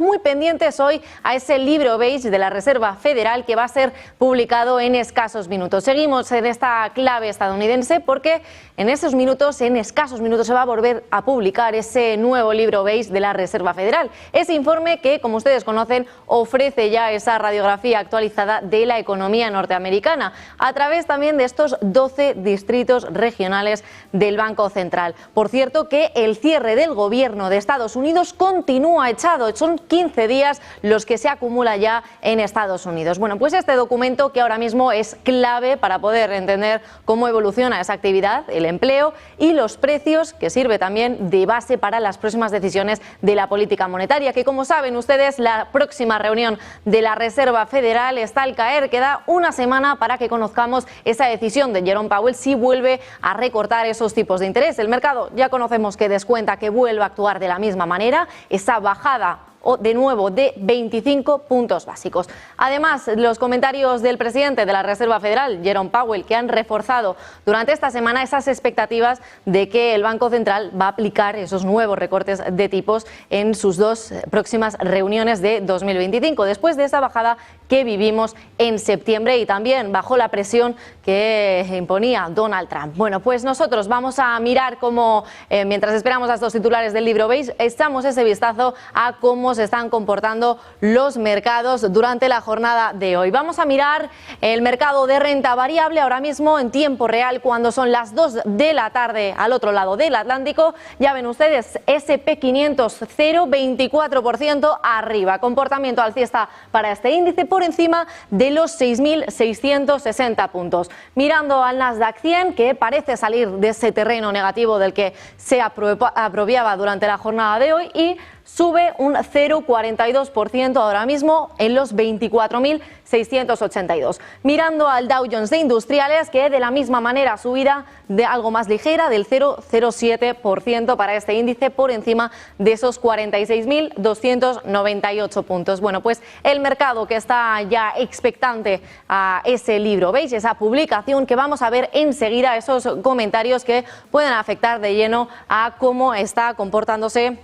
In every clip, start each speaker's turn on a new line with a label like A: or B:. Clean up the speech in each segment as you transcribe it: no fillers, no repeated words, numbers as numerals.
A: Muy pendientes hoy a ese libro beige de la Reserva Federal que va a ser publicado en escasos minutos. Seguimos en esta clave estadounidense porque en escasos minutos se va a volver a publicar ese nuevo libro beige de la Reserva Federal. Ese informe que, como ustedes conocen, ofrece ya esa radiografía actualizada de la economía norteamericana a través también de estos 12 distritos regionales del Banco Central. Por cierto, que el cierre del gobierno de Estados Unidos continúa echado. Son 15 días los que se acumula ya en Estados Unidos. Bueno, pues este documento que ahora mismo es clave para poder entender cómo evoluciona esa actividad, el empleo y los precios, que sirve también de base para las próximas decisiones de la política monetaria, que como saben ustedes, la próxima reunión de la Reserva Federal está al caer. Queda una semana para que conozcamos esa decisión de Jerome Powell si vuelve a recortar esos tipos de interés. El mercado ya conocemos que descuenta que vuelva a actuar de la misma manera, esa bajada de nuevo de 25 puntos básicos. Además, los comentarios del presidente de la Reserva Federal, Jerome Powell, que han reforzado durante esta semana esas expectativas de que el Banco Central va a aplicar esos nuevos recortes de tipos en sus dos próximas reuniones de 2025, después de esa bajada que vivimos en septiembre y también bajo la presión que imponía Donald Trump. Bueno, pues nosotros vamos a mirar cómo, mientras esperamos a estos titulares del libro beige, echamos ese vistazo a cómo se están comportando los mercados durante la jornada de hoy. Vamos a mirar el mercado de renta variable ahora mismo en tiempo real cuando son las 2 de la tarde al otro lado del Atlántico. Ya ven ustedes, S&P 500 0,24% arriba. Comportamiento alcista para este índice por encima de los 6.660 puntos. Mirando al Nasdaq 100, que parece salir de ese terreno negativo del que se apropiaba durante la jornada de hoy y sube un 0,42% ahora mismo en los 24.682. Mirando al Dow Jones de Industriales, que de la misma manera subida de algo más ligera del 0,07% para este índice por encima de esos 46.298 puntos. Bueno, pues el mercado que está ya expectante a ese libro beige, esa publicación, que vamos a ver enseguida esos comentarios que pueden afectar de lleno a cómo está comportándose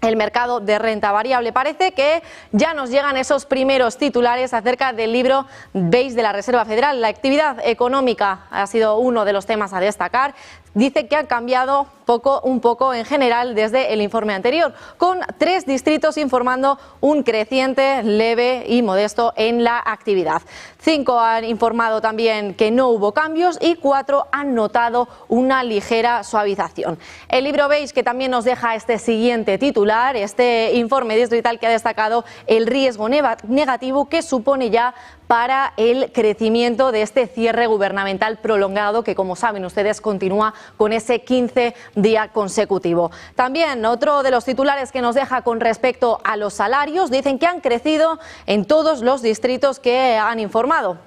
A: el mercado de renta variable. Parece que ya nos llegan esos primeros titulares acerca del libro beige de la Reserva Federal. La actividad económica ha sido uno de los temas a destacar. Dice que ha cambiado un poco en general desde el informe anterior, con 3 distritos informando un creciente leve y modesto en la actividad. 5 han informado también que no hubo cambios y 4 han notado una ligera suavización. El libro beige que también nos deja este siguiente titular, este informe distrital que ha destacado el riesgo negativo que supone ya para el crecimiento de este cierre gubernamental prolongado que, como saben ustedes, continúa con ese 15 día consecutivo. También otro de los titulares que nos deja con respecto a los salarios, dicen que han crecido en todos los distritos que han informado.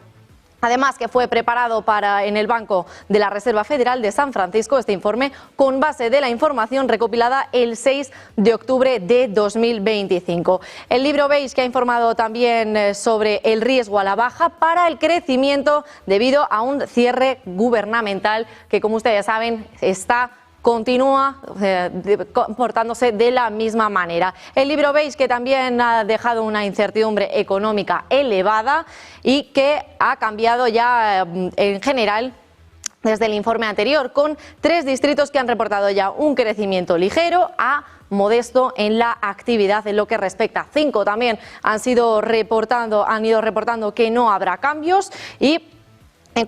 A: Además, que fue preparado en el Banco de la Reserva Federal de San Francisco este informe con base de la información recopilada el 6 de octubre de 2025. El libro beige que ha informado también sobre el riesgo a la baja para el crecimiento debido a un cierre gubernamental que, como ustedes saben, continúa comportándose de la misma manera. El libro beige que también ha dejado una incertidumbre económica elevada y que ha cambiado ya en general desde el informe anterior, con 3 distritos que han reportado ya un crecimiento ligero a modesto en la actividad en lo que respecta. 5 también han ido reportando que no habrá cambios y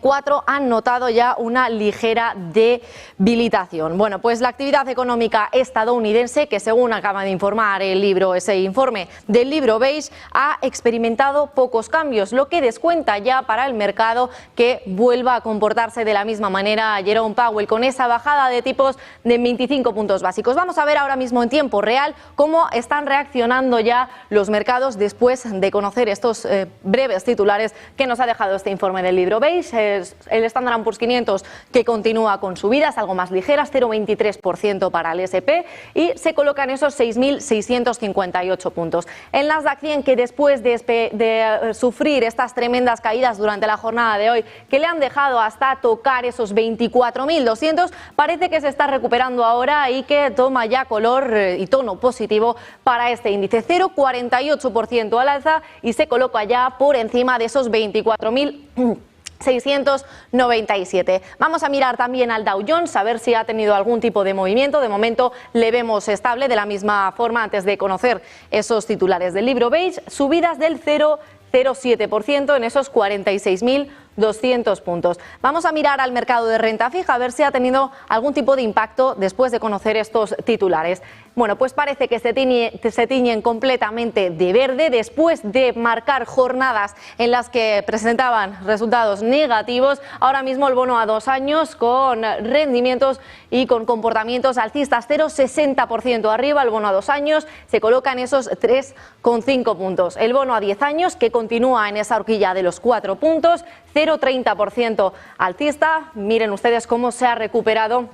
A: 4 han notado ya una ligera debilitación. Bueno, pues la actividad económica estadounidense, que según acaba de informar ese informe del libro beige, ha experimentado pocos cambios, lo que descuenta ya para el mercado que vuelva a comportarse de la misma manera Jerome Powell con esa bajada de tipos de 25 puntos básicos. Vamos a ver ahora mismo en tiempo real cómo están reaccionando ya los mercados después de conocer estos breves titulares que nos ha dejado este informe del libro beige. el Standard & Poor's 500 que continúa con subidas algo más ligeras, 0,23% para el S&P, y se coloca en esos 6.658 puntos. El Nasdaq 100, que después de sufrir estas tremendas caídas durante la jornada de hoy, que le han dejado hasta tocar esos 24.200, parece que se está recuperando ahora y que toma ya color y tono positivo para este índice, 0,48% al alza y se coloca ya por encima de esos 24.697. Vamos a mirar también al Dow Jones, a ver si ha tenido algún tipo de movimiento. De momento le vemos estable, de la misma forma antes de conocer esos titulares del libro beige, subidas del 0,07% en esos 46.200 puntos. Vamos a mirar al mercado de renta fija, a ver si ha tenido algún tipo de impacto después de conocer estos titulares. Bueno, pues parece que se tiñen completamente de verde después de marcar jornadas en las que presentaban resultados negativos. Ahora mismo el bono a 2 años con rendimientos y con comportamientos alcistas, 0,60% arriba. El bono a 2 años se coloca en esos 3,5 puntos. El bono a 10 años, que continúa en esa horquilla de los 4 puntos, 0,30% alcista. Miren ustedes cómo se ha recuperado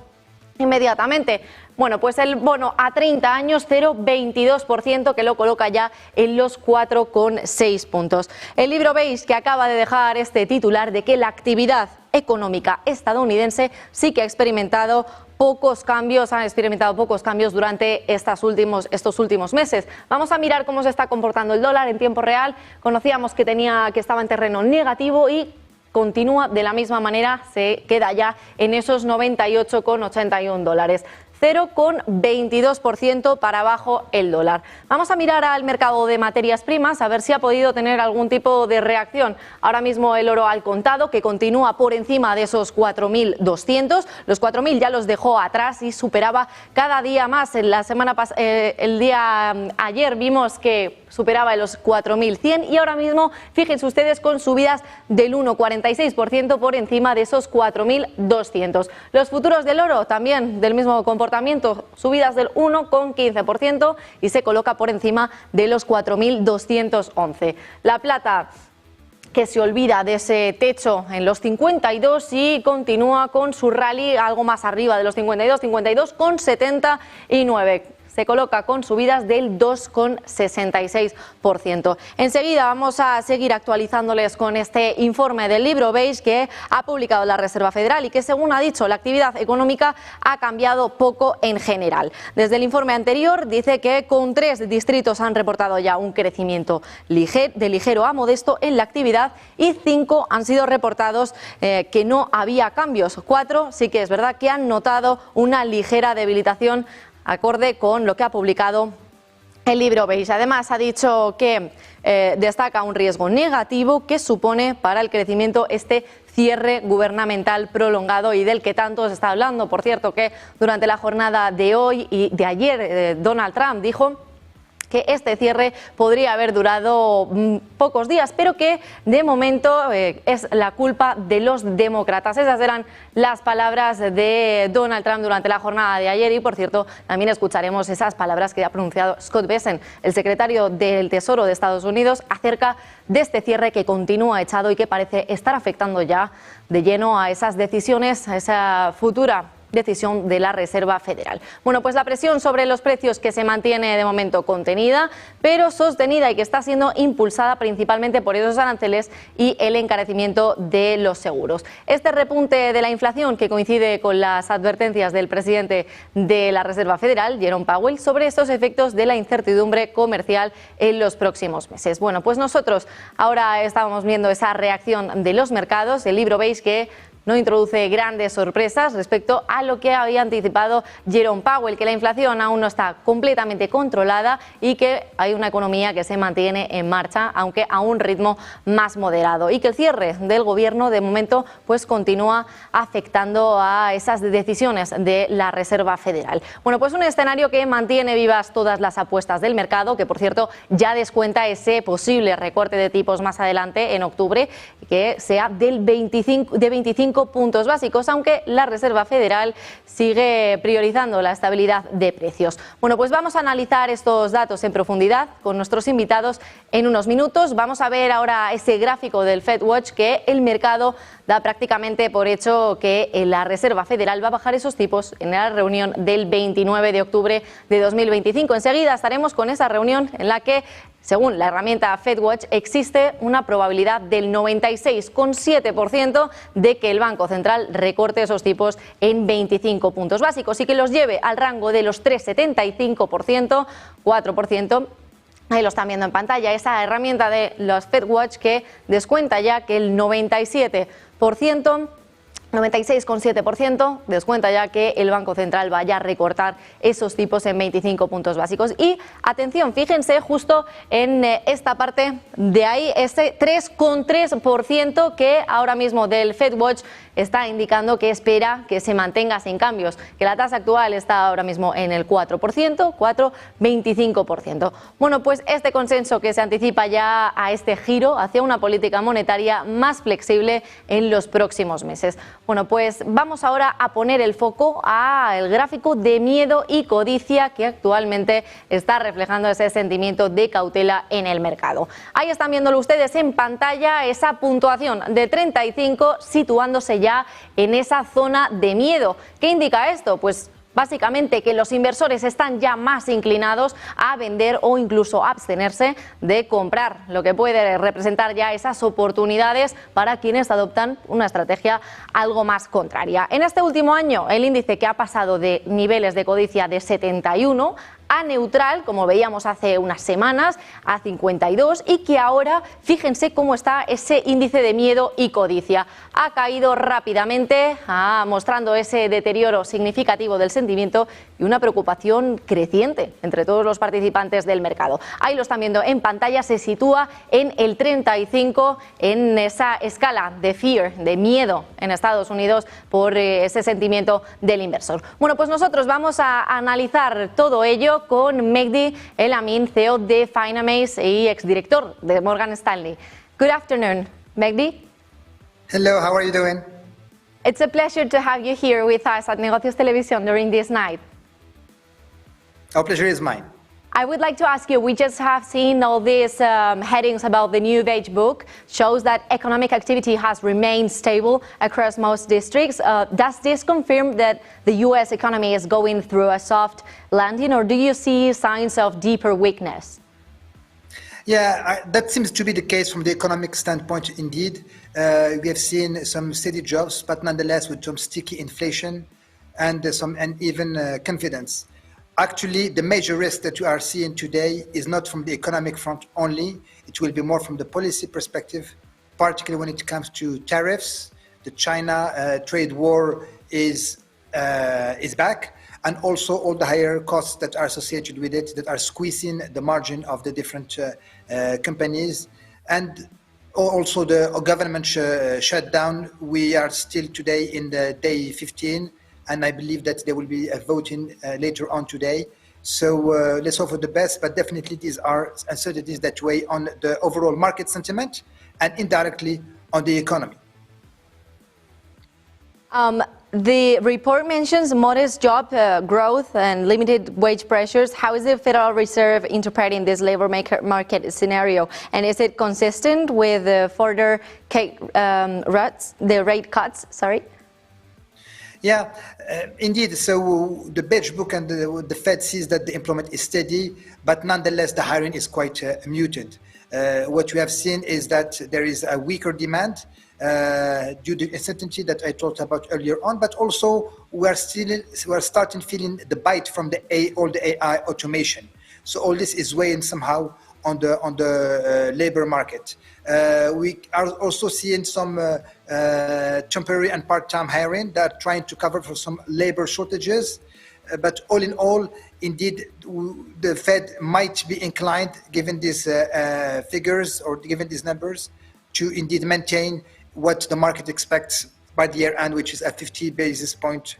A: inmediatamente. Bueno, pues el bono a 30 años, 0,22%, que lo coloca ya en los 4,6 puntos. El libro beige, que acaba de dejar este titular de que la actividad económica estadounidense sí que ha experimentado pocos cambios durante estos últimos meses. Vamos a mirar cómo se está comportando el dólar en tiempo real. Conocíamos que estaba en terreno negativo y continúa de la misma manera, se queda ya en esos 98,81 dólares. 0,22% para abajo el dólar. Vamos a mirar al mercado de materias primas a ver si ha podido tener algún tipo de reacción. Ahora mismo el oro al contado, que continúa por encima de esos 4.200. Los 4.000 ya los dejó atrás y superaba cada día más. El día ayer vimos que superaba los 4.100 y ahora mismo, fíjense ustedes, con subidas del 1,46% por encima de esos 4.200. Los futuros del oro también del mismo comportamiento, subidas del 1,15% y se coloca por encima de los 4.211. La plata, que se olvida de ese techo en los 52 y continúa con su rally algo más arriba de los 52,79. Se coloca con subidas del 2,66%. Enseguida vamos a seguir actualizándoles con este informe del libro beige que ha publicado la Reserva Federal y que, según ha dicho, la actividad económica ha cambiado poco en general. Desde el informe anterior dice que con 3 distritos han reportado ya un crecimiento de ligero a modesto en la actividad y 5 han sido reportados que no había cambios. 4 sí que es verdad que han notado una ligera debilitación acorde con lo que ha publicado el libro beige. Además, ha dicho que destaca un riesgo negativo que supone para el crecimiento este cierre gubernamental prolongado y del que tanto se está hablando. Por cierto, que durante la jornada de hoy y de ayer, Donald Trump dijo que este cierre podría haber durado pocos días, pero que de momento es la culpa de los demócratas. Esas eran las palabras de Donald Trump durante la jornada de ayer y, por cierto, también escucharemos esas palabras que ha pronunciado Scott Bessent, el secretario del Tesoro de Estados Unidos, acerca de este cierre que continúa echado y que parece estar afectando ya de lleno a esas decisiones, a esa futura decisión de la Reserva Federal. Bueno, pues la presión sobre los precios, que se mantiene de momento contenida, pero sostenida, y que está siendo impulsada principalmente por esos aranceles y el encarecimiento de los seguros. Este repunte de la inflación, que coincide con las advertencias del presidente de la Reserva Federal, Jerome Powell, sobre estos efectos de la incertidumbre comercial en los próximos meses. Bueno, pues nosotros ahora estábamos viendo esa reacción de los mercados, el libro beige que no introduce grandes sorpresas respecto a lo que había anticipado Jerome Powell, que la inflación aún no está completamente controlada y que hay una economía que se mantiene en marcha, aunque a un ritmo más moderado, y que el cierre del gobierno de momento pues continúa afectando a esas decisiones de la Reserva Federal. Bueno, pues un escenario que mantiene vivas todas las apuestas del mercado, que por cierto ya descuenta ese posible recorte de tipos más adelante en octubre, que sea de 25 25 puntos básicos, aunque la Reserva Federal sigue priorizando la estabilidad de precios. Bueno, pues vamos a analizar estos datos en profundidad con nuestros invitados en unos minutos. Vamos a ver ahora ese gráfico del FedWatch que el mercado da prácticamente por hecho que la Reserva Federal va a bajar esos tipos en la reunión del 29 de octubre de 2025. Enseguida estaremos con esa reunión en la que, según la herramienta FedWatch, existe una probabilidad del 96,7% de que el Banco Central recorte esos tipos en 25 puntos básicos y que los lleve al rango de los 3,75%, 4%. Ahí lo están viendo en pantalla, esa herramienta de los FedWatch que descuenta ya que el 96,7% descuenta ya que el Banco Central vaya a recortar esos tipos en 25 puntos básicos. Y atención, fíjense justo en esta parte de ahí, ese 3,3% que ahora mismo del FedWatch está indicando que espera que se mantenga sin cambios, que la tasa actual está ahora mismo en el 4%, 4,25%. Bueno, pues este consenso que se anticipa ya a este giro hacia una política monetaria más flexible en los próximos meses. Bueno, pues vamos ahora a poner el foco al gráfico de miedo y codicia que actualmente está reflejando ese sentimiento de cautela en el mercado. Ahí están viéndolo ustedes en pantalla, esa puntuación de 35 situándose ya en esa zona de miedo. ¿Qué indica esto? Pues básicamente que los inversores están ya más inclinados a vender o incluso a abstenerse de comprar, lo que puede representar ya esas oportunidades para quienes adoptan una estrategia algo más contraria. En este último año, el índice que ha pasado de niveles de codicia de 71 a neutral, como veíamos hace unas semanas, a 52, y que ahora, fíjense cómo está ese índice de miedo y codicia. Ha caído rápidamente, mostrando ese deterioro significativo del sentimiento y una preocupación creciente entre todos los participantes del mercado. Ahí lo están viendo en pantalla, se sitúa en el 35 en esa escala de fear, de miedo en Estados Unidos por ese sentimiento del inversor. Bueno, pues nosotros vamos a analizar todo ello con Mehdi El-Amin, CEO de Finamaze y exdirector de Morgan Stanley. Good afternoon, Mehdi.
B: Hello, how are you doing?
A: It's a pleasure to have you here with us at Negocios Televisión during this night.
B: Our pleasure is mine.
A: I would like to ask you, we just have seen all these headings about the new Beige Book, shows that economic activity has remained stable across most districts. Does this confirm that the US economy is going through a soft landing, or do you see signs of deeper weakness?
B: Yeah, that seems to be the case from the economic standpoint indeed. We have seen some steady jobs, but nonetheless with some sticky inflation and some uneven confidence. Actually, the major risk that we are seeing today is not from the economic front only. It will be more from the policy perspective, particularly when it comes to tariffs. The China trade war is back, and also all the higher costs that are associated with it that are squeezing the margin of the different companies. And also the government shutdown. We are still today in the day 15. And I believe that there will be a voting later on today. So let's hope for the best, but definitely these are uncertainties that weigh on the overall market sentiment and indirectly on the economy.
A: The report mentions modest job growth and limited wage pressures. How is the Federal Reserve interpreting this labor market scenario? And is it consistent with further rate cuts? Sorry.
B: Yeah, indeed. So the Beige Book and the Fed sees that the employment is steady, but nonetheless the hiring is quite muted. What we have seen is that there is a weaker demand due to uncertainty that I talked about earlier on, but also we are starting feeling the bite from all the AI automation. So all this is weighing somehow on the labor market. We are also seeing some temporary and part-time hiring that are trying to cover for some labor shortages. But all in all, indeed, the Fed might be inclined, given these figures or given these numbers, to indeed maintain what the market expects by the year end, which is a 50 basis point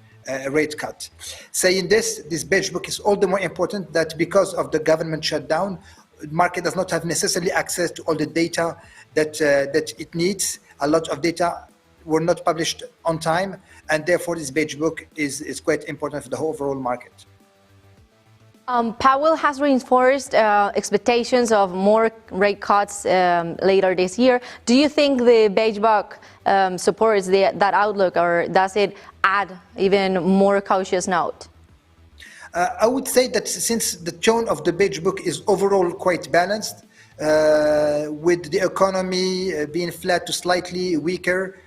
B: rate cut. Saying this Beige Book is all the more important that because of the government shutdown, the market does not have necessarily access to all the data that it needs. A lot of data were not published on time, and therefore this beige book is quite important for the overall market.
A: Powell has reinforced expectations of more rate cuts later this year. Do you think the beige book supports that outlook, or does it add even more cautious note?
B: I would say that since the tone of the beige book is overall quite balanced, with the economy being flat to slightly weaker,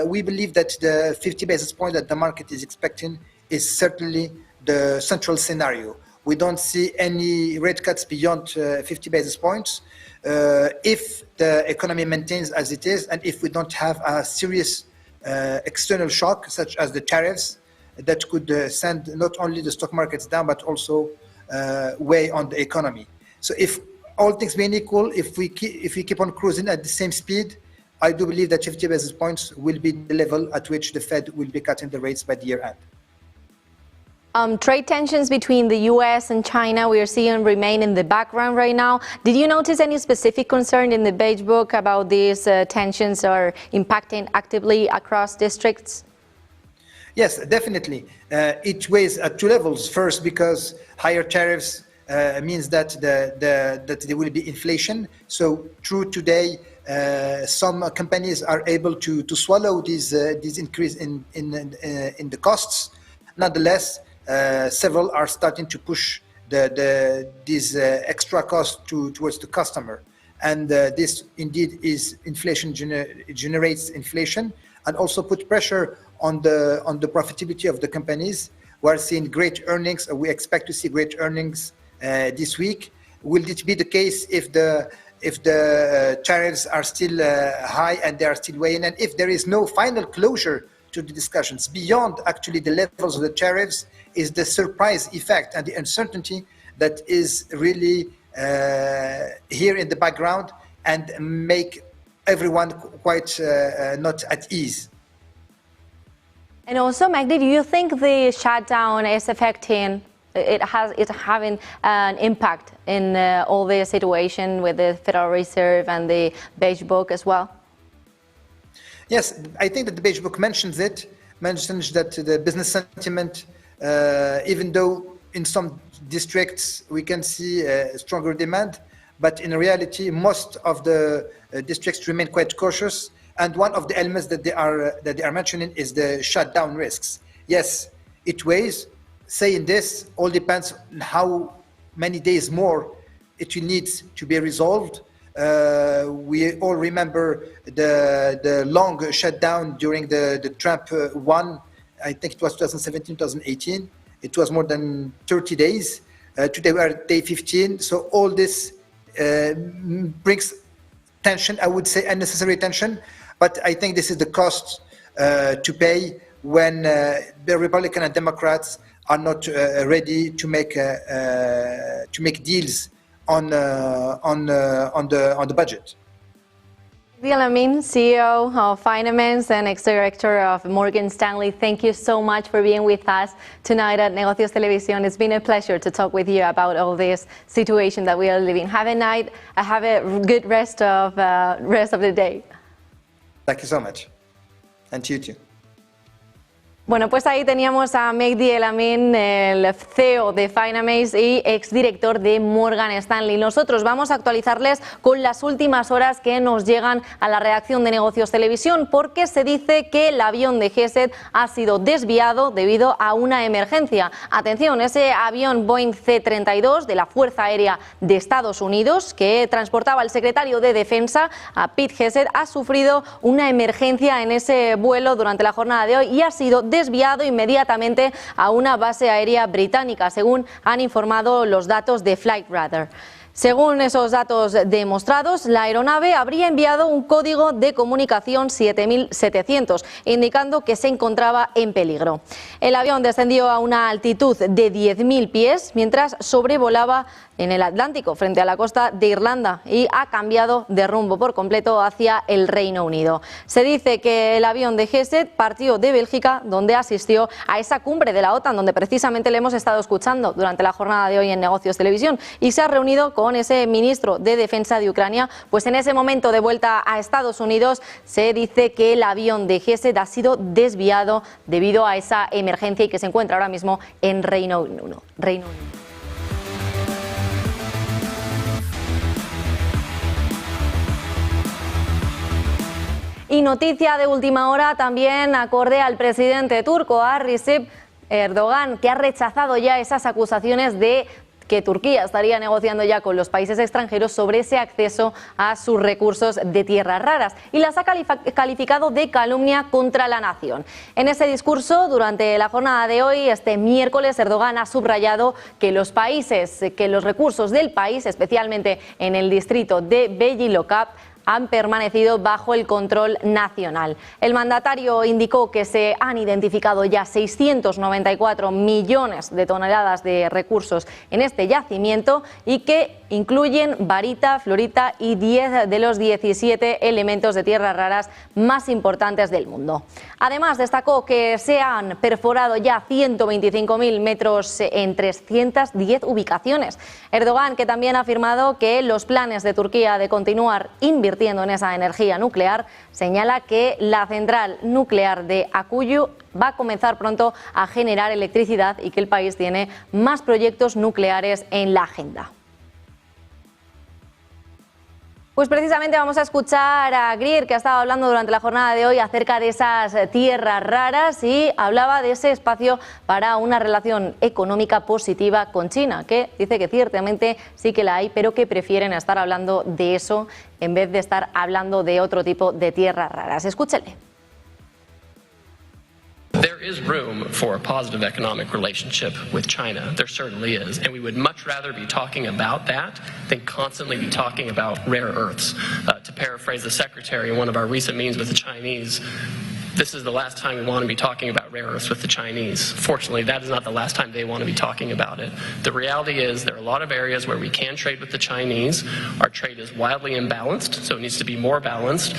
B: we believe that the 50 basis point that the market is expecting is certainly the central scenario. We don't see any rate cuts beyond 50 basis points. If the economy maintains as it is, and if we don't have a serious external shock, such as the tariffs, that could send not only the stock markets down, but also weigh on the economy. So if all things being equal, if we keep on cruising at the same speed, I do believe that 50 basis points will be the level at which the Fed will be cutting the rates by the year end.
A: Trade tensions between the U.S. and China we are seeing remain in the background right now. Did you notice any specific concern in the beige book about these tensions are impacting actively across districts?
B: Yes, definitely. It weighs at two levels. First, because higher tariffs means that that there will be inflation. So true today, some companies are able to swallow these increase in the costs. Nonetheless, several are starting to push these extra costs towards the customer, and this indeed is inflation generates inflation, and also put pressure on the profitability of the companies. We are seeing great earnings. We expect to see great earnings this week. Will it be the case if the tariffs are still high and they are still weighing, and if there is no final closure to the discussions beyond actually the levels of the tariffs? Is the surprise effect and the uncertainty that is really here in the background and make everyone quite not at ease.
A: And also, Magdi, do you think the shutdown is affecting, it's having an impact in all the situation with the Federal Reserve and the beige book as well?
B: Yes, I think that the beige book mentions that the business sentiment, even though in some districts we can see stronger demand, but in reality most of the districts remain quite cautious. And one of the elements that they are mentioning is the shutdown risks. Yes, it weighs. Saying this all depends on how many days more it will need to be resolved. We all remember the long shutdown during the Trump one. I think it was 2017, 2018. It was more than 30 days. Today we are at day 15. So all this brings tension, I would say unnecessary tension. But I think this is the cost to pay when the Republican and Democrats are not ready to make deals on the budget.
A: Magdi El-Amin, CEO of Finemans and ex-director of Morgan Stanley, thank you so much for being with us tonight at Negocios Televisión. It's been a pleasure to talk with you about all this situation that we are living. Have a good rest of the day.
B: Thank you so much. And to you too.
A: Bueno, pues ahí teníamos a Magdi El-Amin, el CEO de Finemans y exdirector de Morgan Stanley. Nosotros vamos a actualizarles con las últimas horas que nos llegan a la redacción de Negocios Televisión, porque se dice que el avión de Gesed ha sido desviado debido a una emergencia. Atención, ese avión Boeing C-32 de la Fuerza Aérea de Estados Unidos, que transportaba al secretario de Defensa, a Pete Gesed, ha sufrido una emergencia en ese vuelo durante la jornada de hoy y ha sido desviado inmediatamente a una base aérea británica, según han informado los datos de Flightradar. Según esos datos demostrados, la aeronave habría enviado un código de comunicación 7700, indicando que se encontraba en peligro. El avión descendió a una altitud de 10.000 pies mientras sobrevolaba en el Atlántico frente a la costa de Irlanda y ha cambiado de rumbo por completo hacia el Reino Unido. Se dice que el avión de Gesed partió de Bélgica, donde asistió a esa cumbre de la OTAN, donde precisamente le hemos estado escuchando durante la jornada de hoy en Negocios Televisión, y se ha reunido con con ese ministro de Defensa de Ucrania, pues en ese momento de vuelta a Estados Unidos se dice que el avión de Gesed ha sido desviado debido a esa emergencia y que se encuentra ahora mismo en Reino Unido. Y noticia de última hora también acorde al presidente turco, a Recep Erdogan, que ha rechazado ya esas acusaciones de que Turquía estaría negociando ya con los países extranjeros sobre ese acceso a sus recursos de tierras raras y las ha calificado de calumnia contra la nación. En ese discurso, durante la jornada de hoy, este miércoles, Erdogan ha subrayado que los recursos del país, especialmente en el distrito de Beylikdüzü, han permanecido bajo el control nacional. El mandatario indicó que se han identificado ya 694 millones de toneladas de recursos en este yacimiento y que incluyen barita, fluorita y 10 de los 17 elementos de tierras raras más importantes del mundo. Además, destacó que se han perforado ya 125.000 metros en 310 ubicaciones. Erdogan, que también ha afirmado que los planes de Turquía de continuar invirtiendo en esa energía nuclear, señala que la central nuclear de Akuyu va a comenzar pronto a generar electricidad y que el país tiene más proyectos nucleares en la agenda. Pues precisamente vamos a escuchar a Greer, que ha estado hablando durante la jornada de hoy acerca de esas tierras raras y hablaba de ese espacio para una relación económica positiva con China, que dice que ciertamente sí que la hay, pero que prefieren estar hablando de eso en vez de estar hablando de otro tipo de tierras raras. Escúchele.
C: There is room for a positive economic relationship with China. There certainly is. And we would much rather be talking about that than constantly be talking about rare earths. To paraphrase the secretary in one of our recent meetings with the Chinese, this is the last time we want to be talking about rare earths with the Chinese. Fortunately, that is not the last time they want to be talking about it. The reality is there are a lot of areas where we can trade with the Chinese. Our trade is wildly imbalanced, so it needs to be more balanced.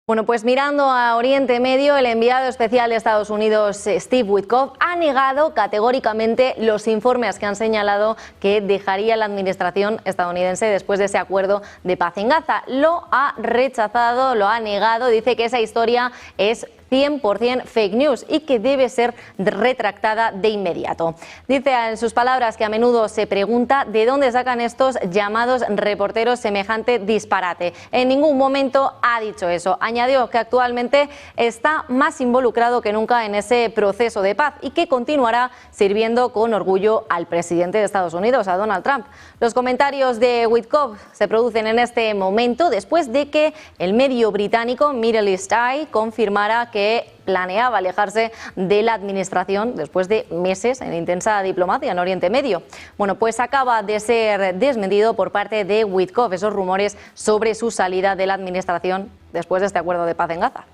A: Bueno, pues mirando a Oriente Medio, el enviado especial de Estados Unidos, Steve Witkoff, ha negado categóricamente los informes que han señalado que dejaría la administración estadounidense después de ese acuerdo de paz en Gaza. Lo ha rechazado, lo ha negado, dice que esa historia es 100% fake news y que debe ser retractada de inmediato. Dice en sus palabras que a menudo se pregunta de dónde sacan estos llamados reporteros semejante disparate. En ningún momento ha dicho eso. Añadió que actualmente está más involucrado que nunca en ese proceso de paz y que continuará sirviendo con orgullo al presidente de Estados Unidos, a Donald Trump. Los comentarios de Witkoff se producen en este momento después de que el medio británico Middle East Eye confirmara que planeaba alejarse de la administración después de meses en intensa diplomacia en Oriente Medio. Bueno, pues acaba de ser desmentido por parte de Witkoff esos rumores sobre su salida de la administración después de este acuerdo de paz en Gaza.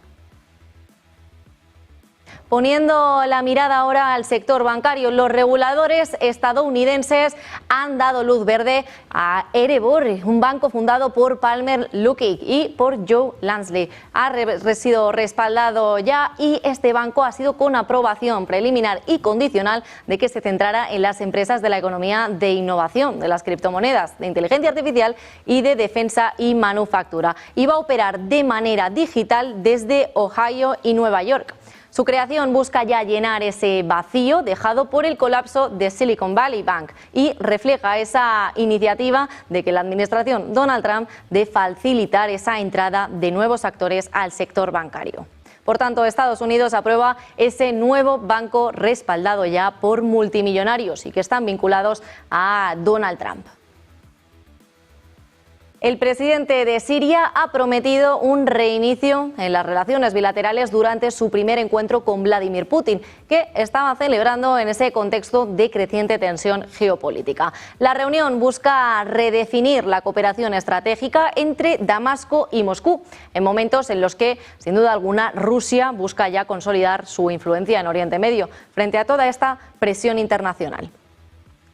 A: Poniendo la mirada ahora al sector bancario, los reguladores estadounidenses han dado luz verde a Erebor, un banco fundado por Palmer Luckey y por Joe Lansley. Ha sido respaldado ya y este banco ha sido con aprobación preliminar y condicional de que se centrara en las empresas de la economía de innovación, de las criptomonedas, de inteligencia artificial y de defensa y manufactura. Y va a operar de manera digital desde Ohio y Nueva York. Su creación busca ya llenar ese vacío dejado por el colapso de Silicon Valley Bank y refleja esa iniciativa de que la administración Donald Trump de facilitar esa entrada de nuevos actores al sector bancario. Por tanto, Estados Unidos aprueba ese nuevo banco respaldado ya por multimillonarios y que están vinculados a Donald Trump. El presidente de Siria ha prometido un reinicio en las relaciones bilaterales durante su primer encuentro con Vladimir Putin, que estaba celebrando en ese contexto de creciente tensión geopolítica. La reunión busca redefinir la cooperación estratégica entre Damasco y Moscú, en momentos en los que, sin duda alguna, Rusia busca ya consolidar su influencia en Oriente Medio frente a toda esta presión internacional.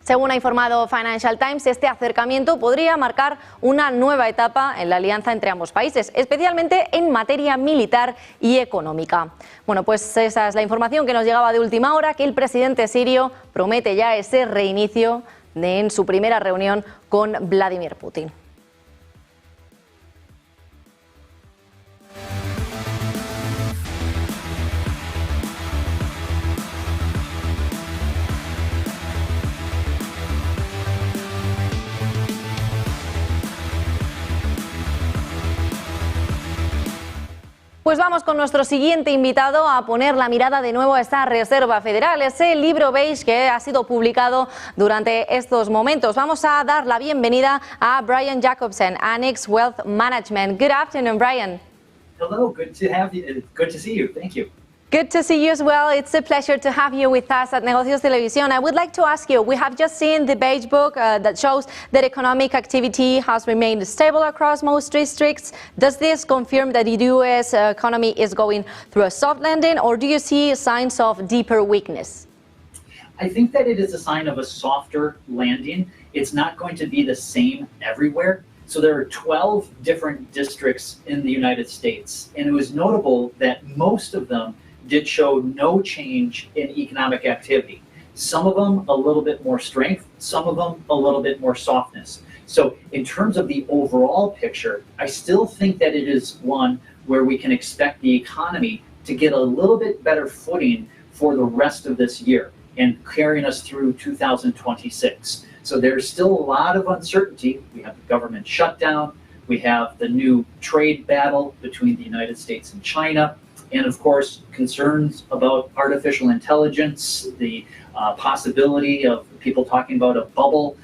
A: Según ha informado Financial Times, este acercamiento podría marcar una nueva etapa en la alianza entre ambos países, especialmente en materia militar y económica. Bueno, pues esa es la información que nos llegaba de última hora, que el presidente sirio promete ya ese reinicio en su primera reunión con Vladimir Putin. Pues vamos con nuestro siguiente invitado a poner la mirada de nuevo a esta Reserva Federal, ese libro beige que ha sido publicado durante estos momentos. Vamos a dar la bienvenida a Brian Jacobson, Annex Wealth Management. Good afternoon, Brian.
D: Hello, good to have you. Good to see you. Thank you.
A: Good to see you as well. It's a pleasure to have you with us at Negocios Televisión. I would like to ask you, we have just seen the beige book that shows that economic activity has remained stable across most districts. Does this confirm that the U.S. economy is going through a soft landing, or do you see signs of deeper weakness?
D: I think that it is a sign of a softer landing. It's not going to be the same everywhere. So there are 12 different districts in the United States, and it was notable that most of them did show no change in economic activity. Some of them a little bit more strength, some of them a little bit more softness. So in terms of the overall picture, I still think that it is one where we can expect the economy to get a little bit better footing for the rest of this year and carrying us through 2026. So there's still a lot of uncertainty. We have the government shutdown, we have the new trade battle between the United States and China, and of course, concerns about artificial intelligence, the possibility of people talking about a bubble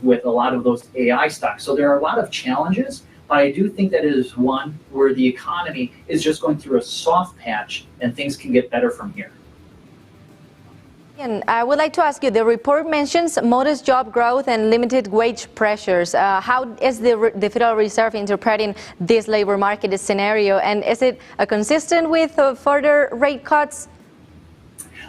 D: with a lot of those AI stocks. So there are a lot of challenges, but I do think that it is one where the economy is just going through a soft patch and things can get better from here.
A: And I would like to ask you, the report mentions modest job growth and limited wage pressures. How is the Federal Reserve interpreting this labor market scenario, and is it consistent with further rate cuts?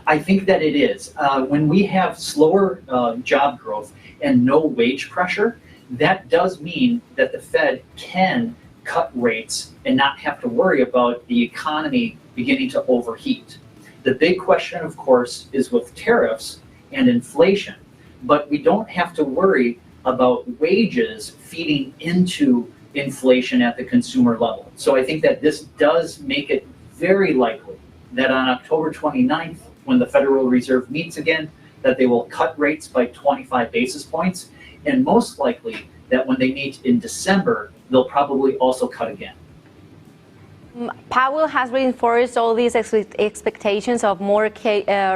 D: I think that it is. When we have slower job growth and no wage pressure, that does mean that the Fed can cut rates and not have to worry about the economy beginning to overheat. The big question, of course, is with tariffs and inflation, but we don't have to worry about wages feeding into inflation at the consumer level. So I think that this does make it very likely that on October 29th, when the Federal Reserve meets again, that they will cut rates by 25 basis points, and most likely that when they meet in December, they'll probably also cut again.
A: Powell has reinforced all these expectations of more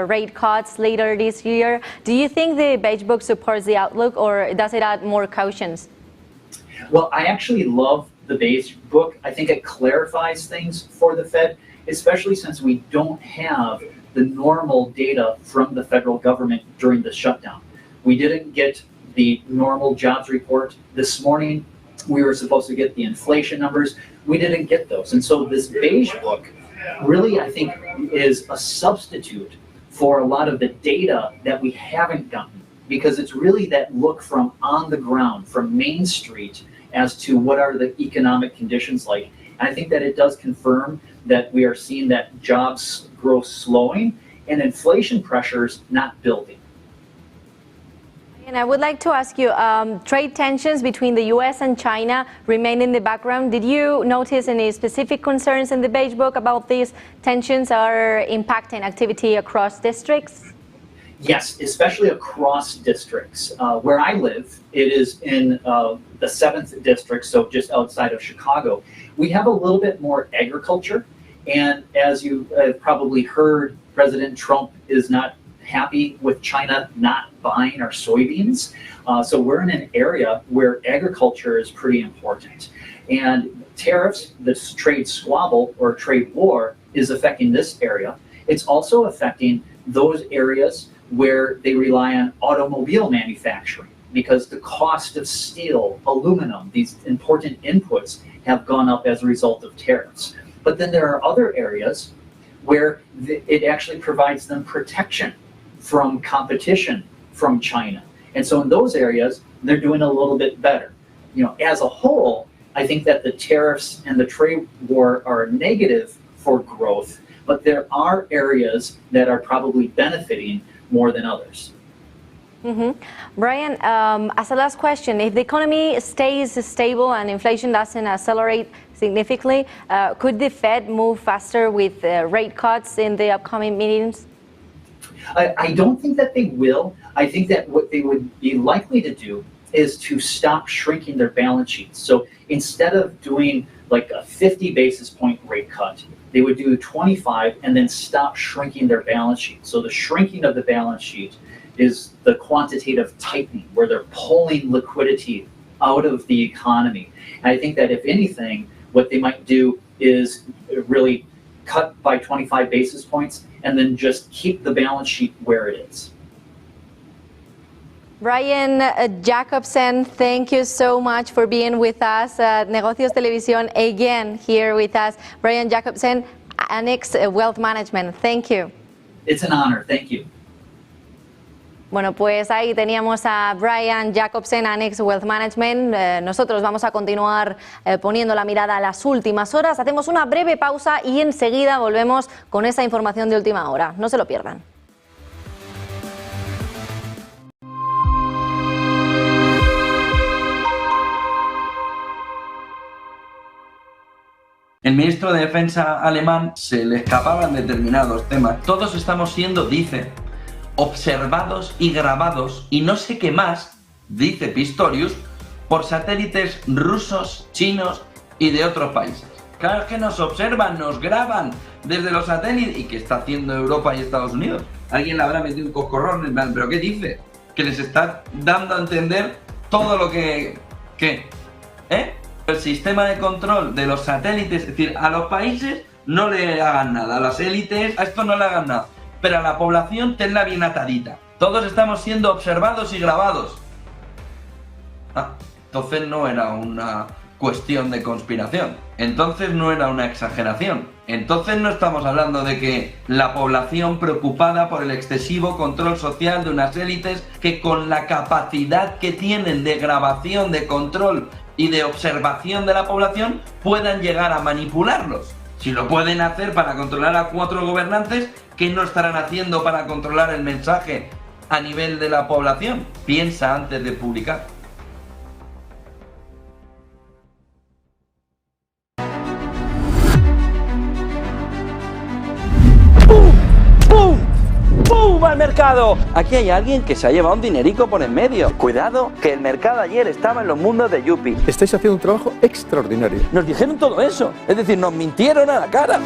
A: rate cuts later this year. Do you think the beige book supports the outlook, or does it add more cautions?
D: Well, I actually love the beige book. I think it clarifies things for the Fed, especially since we don't have the normal data from the federal government during the shutdown. We didn't get the normal jobs report this morning. We were supposed to get the inflation numbers. We didn't get those. And so this beige book really, I think, is a substitute for a lot of the data that we haven't gotten, because it's really that look from on the ground, from Main Street, as to what are the economic conditions like. And I think that it does confirm that we are seeing that jobs growth slowing and inflation pressures not building.
A: And I would like to ask you, trade tensions between the U.S. and China remain in the background. Did you notice any specific concerns in the beige book about these tensions are impacting activity across districts?
D: Yes, especially across districts. Where I live, it is in the 7th district, so just outside of Chicago. We have a little bit more agriculture, and as you have probably heard, President Trump is not happy with China not buying our soybeans. So we're in an area where agriculture is pretty important. And tariffs, this trade squabble or trade war, is affecting this area. It's also affecting those areas where they rely on automobile manufacturing, because the cost of steel, aluminum, these important inputs have gone up as a result of tariffs. But then there are other areas where it actually provides them protection from competition from China. And so in those areas, they're doing a little bit better. You know, as a whole, I think that the tariffs and the trade war are negative for growth, but there are areas that are probably benefiting more than others.
A: Brian, as a last question, if the economy stays stable and inflation doesn't accelerate significantly, could the Fed move faster with rate cuts in the upcoming meetings?
D: I don't think that they will. I think that what they would be likely to do is to stop shrinking their balance sheets. So instead of doing like a 50 basis point rate cut, they would do 25 and then stop shrinking their balance sheet. So the shrinking of the balance sheet is the quantitative tightening, where they're pulling liquidity out of the economy. And I think that if anything, what they might do is really cut by 25 basis points and then just keep the balance sheet where it is.
A: Brian Jacobsen, thank you so much for being with us at Negocios Televisión again here with us. Brian Jacobsen, Annex Wealth Management, thank you.
D: It's an honor, thank you.
A: Bueno, pues ahí teníamos a Brian Jacobsen, Annex Wealth Management. Nosotros vamos a continuar poniendo la mirada a las últimas horas. Hacemos una breve pausa y enseguida volvemos con esa información de última hora. No se lo pierdan.
E: El ministro de Defensa alemán se le escapaban determinados temas. Todos estamos siendo, dice, observados y grabados, y no sé qué más, dice Pistorius, por satélites rusos, chinos y de otros países. Claro que nos observan, nos graban desde los satélites. ¿Y qué está haciendo Europa y Estados Unidos? Alguien le habrá metido un coscorrón en plan, ¿pero qué dice? Que les está dando a entender todo lo que... ¿Qué? El sistema de control de los satélites, es decir, a los países no le hagan nada, a las élites, a esto no le hagan nada, pero a la población tenla bien atadita. Todos estamos siendo observados y grabados. Entonces no era una cuestión de conspiración, entonces no era una exageración, entonces no estamos hablando de que la población preocupada por el excesivo control social de unas élites que con la capacidad que tienen de grabación, de control y de observación de la población puedan llegar a manipularlos. Si lo pueden hacer para controlar a 4 gobernantes, ¿qué no estarán haciendo para controlar el mensaje a nivel de la población? Piensa antes de publicar.
F: ¡Pum! ¡Pum! ¡Pum! ¡Al mercado! Aquí hay alguien que se ha llevado un dinerico por en medio. Cuidado, que el mercado ayer estaba en los mundos de Yupi.
G: Estáis haciendo un trabajo extraordinario.
F: Nos dijeron todo eso, es decir, nos mintieron a la cara.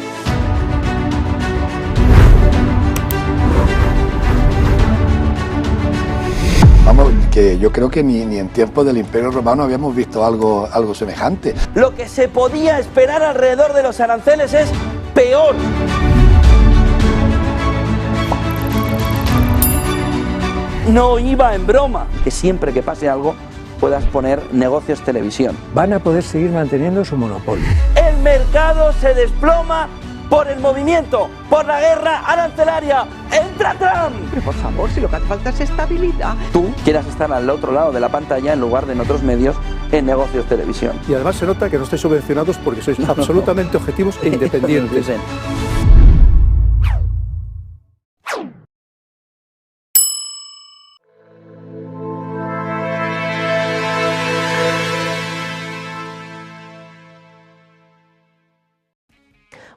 H: Vamos, que yo creo que ni en tiempos del Imperio Romano habíamos visto algo semejante.
F: Lo que se podía esperar alrededor de los aranceles es peor. No iba en broma. Que siempre que pase algo puedas poner Negocios Televisión.
G: Van a poder seguir manteniendo su monopolio.
F: El mercado se desploma por el movimiento, por la guerra arancelaria. ¡Entra Trump!
I: Pero por favor, si lo que hace falta es estabilidad.
F: Tú quieras estar al otro lado de la pantalla en lugar de en otros medios en Negocios Televisión.
G: Y además se nota que no estáis subvencionados porque sois absolutamente objetivos e independientes.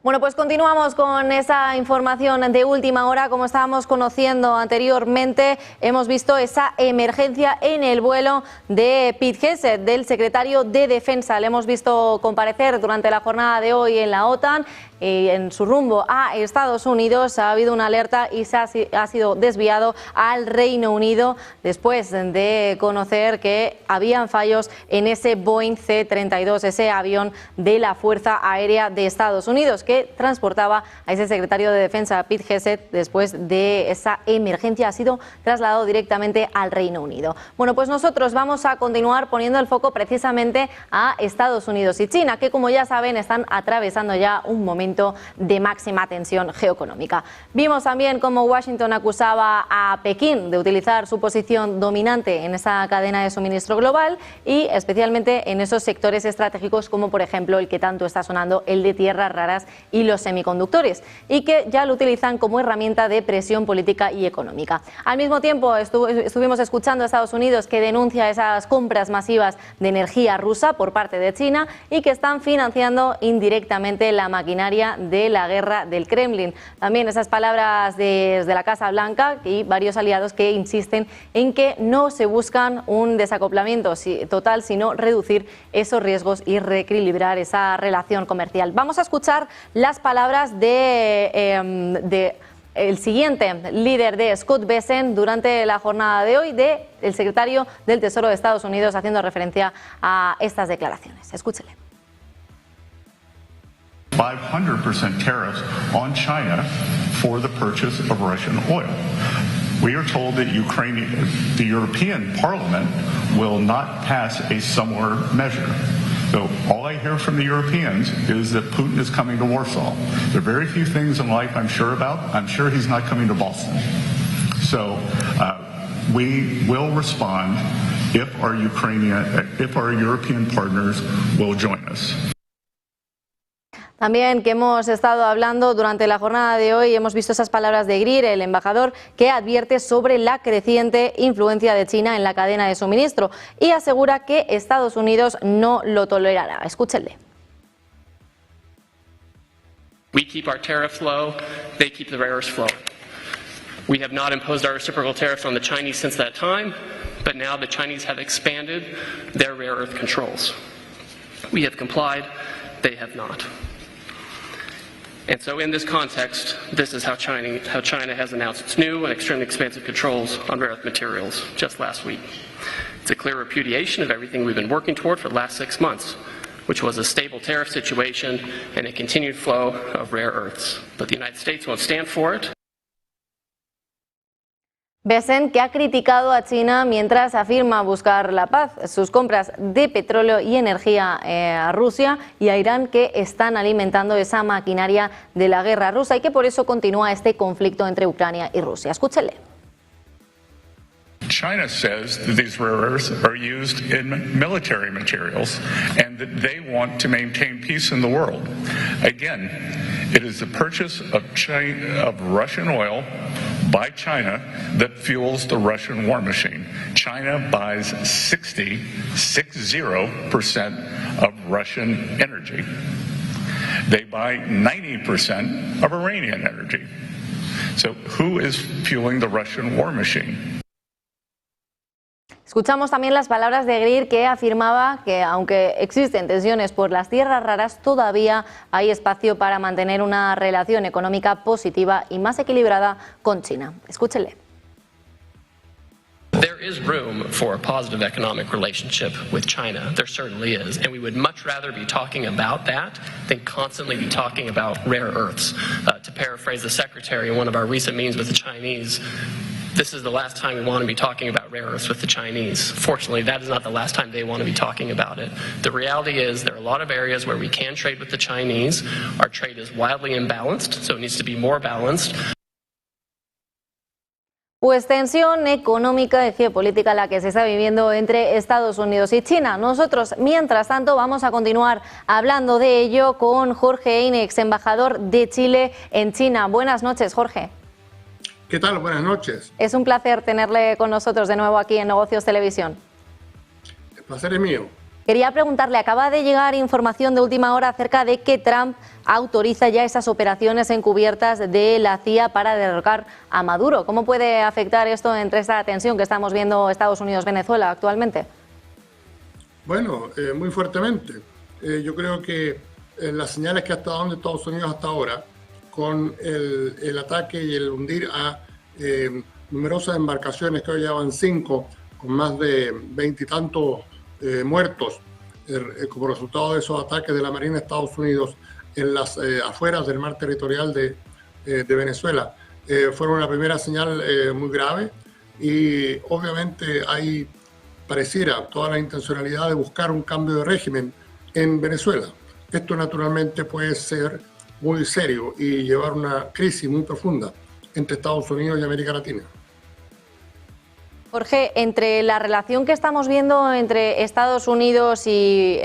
A: Bueno, pues continuamos con esa información de última hora. Como estábamos conociendo anteriormente, hemos visto esa emergencia en el vuelo de Pete Hegseth, del secretario de Defensa. Le hemos visto comparecer durante la jornada de hoy en la OTAN. En su rumbo a Estados Unidos ha habido una alerta y ha sido desviado al Reino Unido después de conocer que habían fallos en ese Boeing C-32, ese avión de la Fuerza Aérea de Estados Unidos que transportaba a ese secretario de Defensa, Pete Hegseth. Después de esa emergencia ha sido trasladado directamente al Reino Unido. Bueno, pues nosotros vamos a continuar poniendo el foco precisamente a Estados Unidos y China, que como ya saben están atravesando ya un momento de máxima tensión geoeconómica. Vimos también cómo Washington acusaba a Pekín de utilizar su posición dominante en esa cadena de suministro global y especialmente en esos sectores estratégicos como por ejemplo el que tanto está sonando, el de tierras raras y los semiconductores, y que ya lo utilizan como herramienta de presión política y económica. Al mismo tiempo, estuvimos escuchando a Estados Unidos que denuncia esas compras masivas de energía rusa por parte de China y que están financiando indirectamente la maquinaria de la guerra del Kremlin. También esas palabras desde la Casa Blanca y varios aliados que insisten en que no se buscan un desacoplamiento total, sino reducir esos riesgos y reequilibrar esa relación comercial. Vamos a escuchar las palabras de el siguiente líder de Scott Bessent durante la jornada de hoy, del secretario del Tesoro de Estados Unidos, haciendo referencia a estas declaraciones. Escúchele.
J: 500% tariffs on China for the purchase of Russian oil. We are told that the European Parliament will not pass a similar measure. So all I hear from the Europeans is that Putin is coming to Warsaw. There are very few things in life I'm sure about. I'm sure he's not coming to Boston. So we will respond if our European partners will join us.
A: También que hemos estado hablando durante la jornada de hoy, hemos visto esas palabras de Greer, el embajador, que advierte sobre la creciente influencia de China en la cadena de suministro y asegura que Estados Unidos no lo tolerará. Escúchenle.
C: We keep our tariffs low, they keep the rare earths flowing. We have not imposed our reciprocal tariffs on the Chinese since that time, but now the Chinese have expanded their rare earth controls. We have complied, they have not. And so in this context, this is how China has announced its new and extremely expansive controls on rare earth materials just last week. It's a clear repudiation of everything we've been working toward for the last 6 months, which was a stable tariff situation and a continued flow of rare earths. But the United States won't stand for it.
A: Bessent, que ha criticado a China mientras afirma buscar la paz, sus compras de petróleo y energía a Rusia y a Irán, que están alimentando esa maquinaria de la guerra rusa y que por eso continúa este conflicto entre Ucrania y Rusia. Escúchele.
J: China says that these rare earths are used in military materials and that they want to maintain peace in the world. Again, it is the purchase of Russian oil by China that fuels the Russian war machine. China buys 60% of Russian energy. They buy 90% of Iranian energy. So who is fueling the Russian war machine?
A: Escuchamos también las palabras de Greer, que afirmaba que aunque existen tensiones por las tierras raras, todavía hay espacio para mantener una relación económica positiva y más equilibrada con China. Escúchele.
C: There is room for a positive economic relationship with China. There certainly is. And we would much rather be talking about that than constantly be talking about rare earths. To paraphrase the secretary in one of our recent meetings with the Chinese, this is the last time we want to be talking about rare earths with the Chinese. Fortunately, that is not the last time they want to be talking about it. The reality is there are a lot of areas where we can trade with the Chinese. Our trade is wildly imbalanced, so it needs to be more balanced.
A: Pues tensión económica y geopolítica la que se está viviendo entre Estados Unidos y China. Nosotros, mientras tanto, vamos a continuar hablando de ello con Jorge Eine, ex embajador de Chile en China. Buenas noches, Jorge.
K: ¿Qué tal? Buenas noches.
A: Es un placer tenerle con nosotros de nuevo aquí en Negocios Televisión.
K: El placer es mío.
A: Quería preguntarle, acaba de llegar información de última hora acerca de que Trump autoriza ya esas operaciones encubiertas de la CIA para derrocar a Maduro. ¿Cómo puede afectar esto entre esta tensión que estamos viendo Estados Unidos-Venezuela actualmente?
K: Bueno, muy fuertemente. Yo creo que las señales que ha estado dando Estados Unidos hasta ahora, con el ataque y el hundir a numerosas embarcaciones, que hoy llevan 5, con más de 20 y tantos muertos como resultado de esos ataques de la Marina de Estados Unidos en las afueras del mar territorial de Venezuela, fueron una primera señal muy grave, y obviamente hay, pareciera, toda la intencionalidad de buscar un cambio de régimen en Venezuela. Esto naturalmente puede ser muy serio y llevar una crisis muy profunda entre Estados Unidos y América Latina.
A: Jorge, entre la relación que estamos viendo entre Estados Unidos y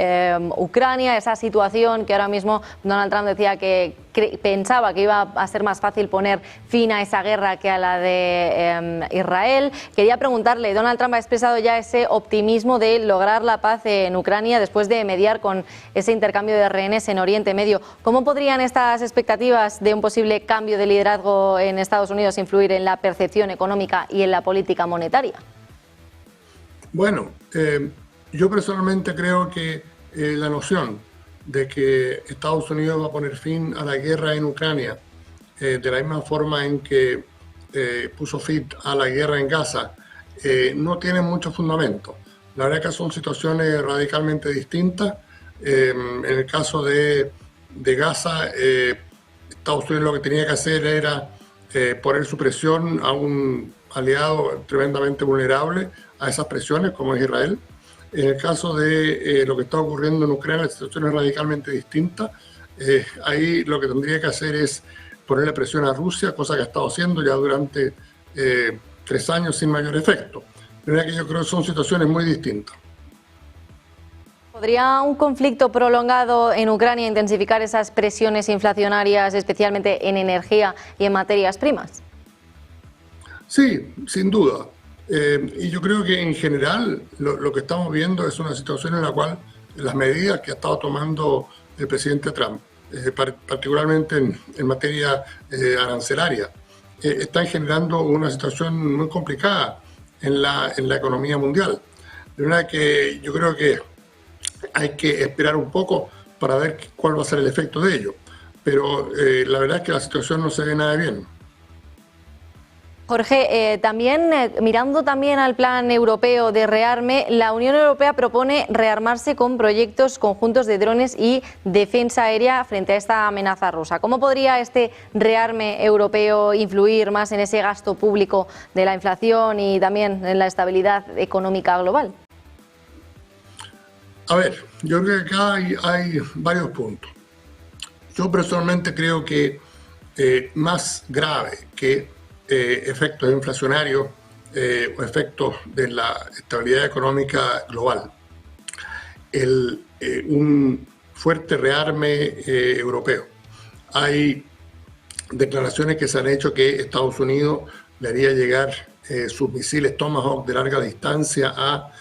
A: Ucrania, esa situación que ahora mismo Donald Trump decía que pensaba que iba a ser más fácil poner fin a esa guerra que a la de Israel. Quería preguntarle, Donald Trump ha expresado ya ese optimismo de lograr la paz en Ucrania después de mediar con ese intercambio de rehenes en Oriente Medio. ¿Cómo podrían estas expectativas de un posible cambio de liderazgo en Estados Unidos influir en la percepción económica y en la política monetaria?
K: Bueno, yo personalmente creo que la noción de que Estados Unidos va a poner fin a la guerra en Ucrania de la misma forma en que puso fin a la guerra en Gaza no tiene mucho fundamento. La verdad que son situaciones radicalmente distintas. En el caso de Gaza, Estados Unidos lo que tenía que hacer era poner su presión a un aliado tremendamente vulnerable a esas presiones como es Israel. En el caso de lo que está ocurriendo en Ucrania, la situación es radicalmente distinta. Ahí lo que tendría que hacer es ponerle presión a Rusia, cosa que ha estado haciendo ya durante 3 años sin mayor efecto. De verdad que yo creo que son situaciones muy distintas.
A: ¿Podría un conflicto prolongado en Ucrania intensificar esas presiones inflacionarias, especialmente en energía y en materias primas?
K: Sí, sin duda. Y yo creo que en general lo que estamos viendo es una situación en la cual las medidas que ha estado tomando el presidente Trump, particularmente en materia arancelaria, están generando una situación muy complicada en la economía mundial. De verdad que yo creo que hay que esperar un poco para ver cuál va a ser el efecto de ello. Pero la verdad es que la situación no se ve nada bien.
A: Jorge, mirando también al plan europeo de rearme, la Unión Europea propone rearmarse con proyectos conjuntos de drones y defensa aérea frente a esta amenaza rusa. ¿Cómo podría este rearme europeo influir más en ese gasto público de la inflación y también en la estabilidad económica global?
K: A ver, yo creo que acá hay varios puntos. Yo personalmente creo que más grave que efectos inflacionarios o efectos de la estabilidad económica global, un fuerte rearme europeo. Hay declaraciones que se han hecho que Estados Unidos le haría llegar sus misiles Tomahawk de larga distancia a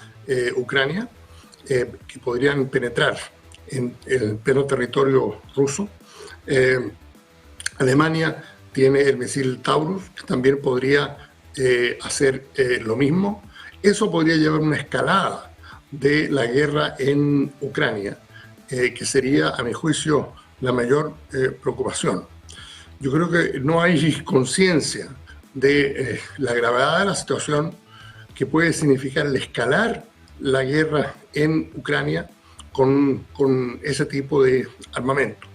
K: Ucrania, que podrían penetrar en el pleno territorio ruso. Alemania tiene el misil Taurus, que también podría hacer lo mismo. Eso podría llevar a una escalada de la guerra en Ucrania, que sería, a mi juicio, la mayor preocupación. Yo creo que no hay conciencia de la gravedad de la situación que puede significar el escalar la guerra en Ucrania con ese tipo de armamento.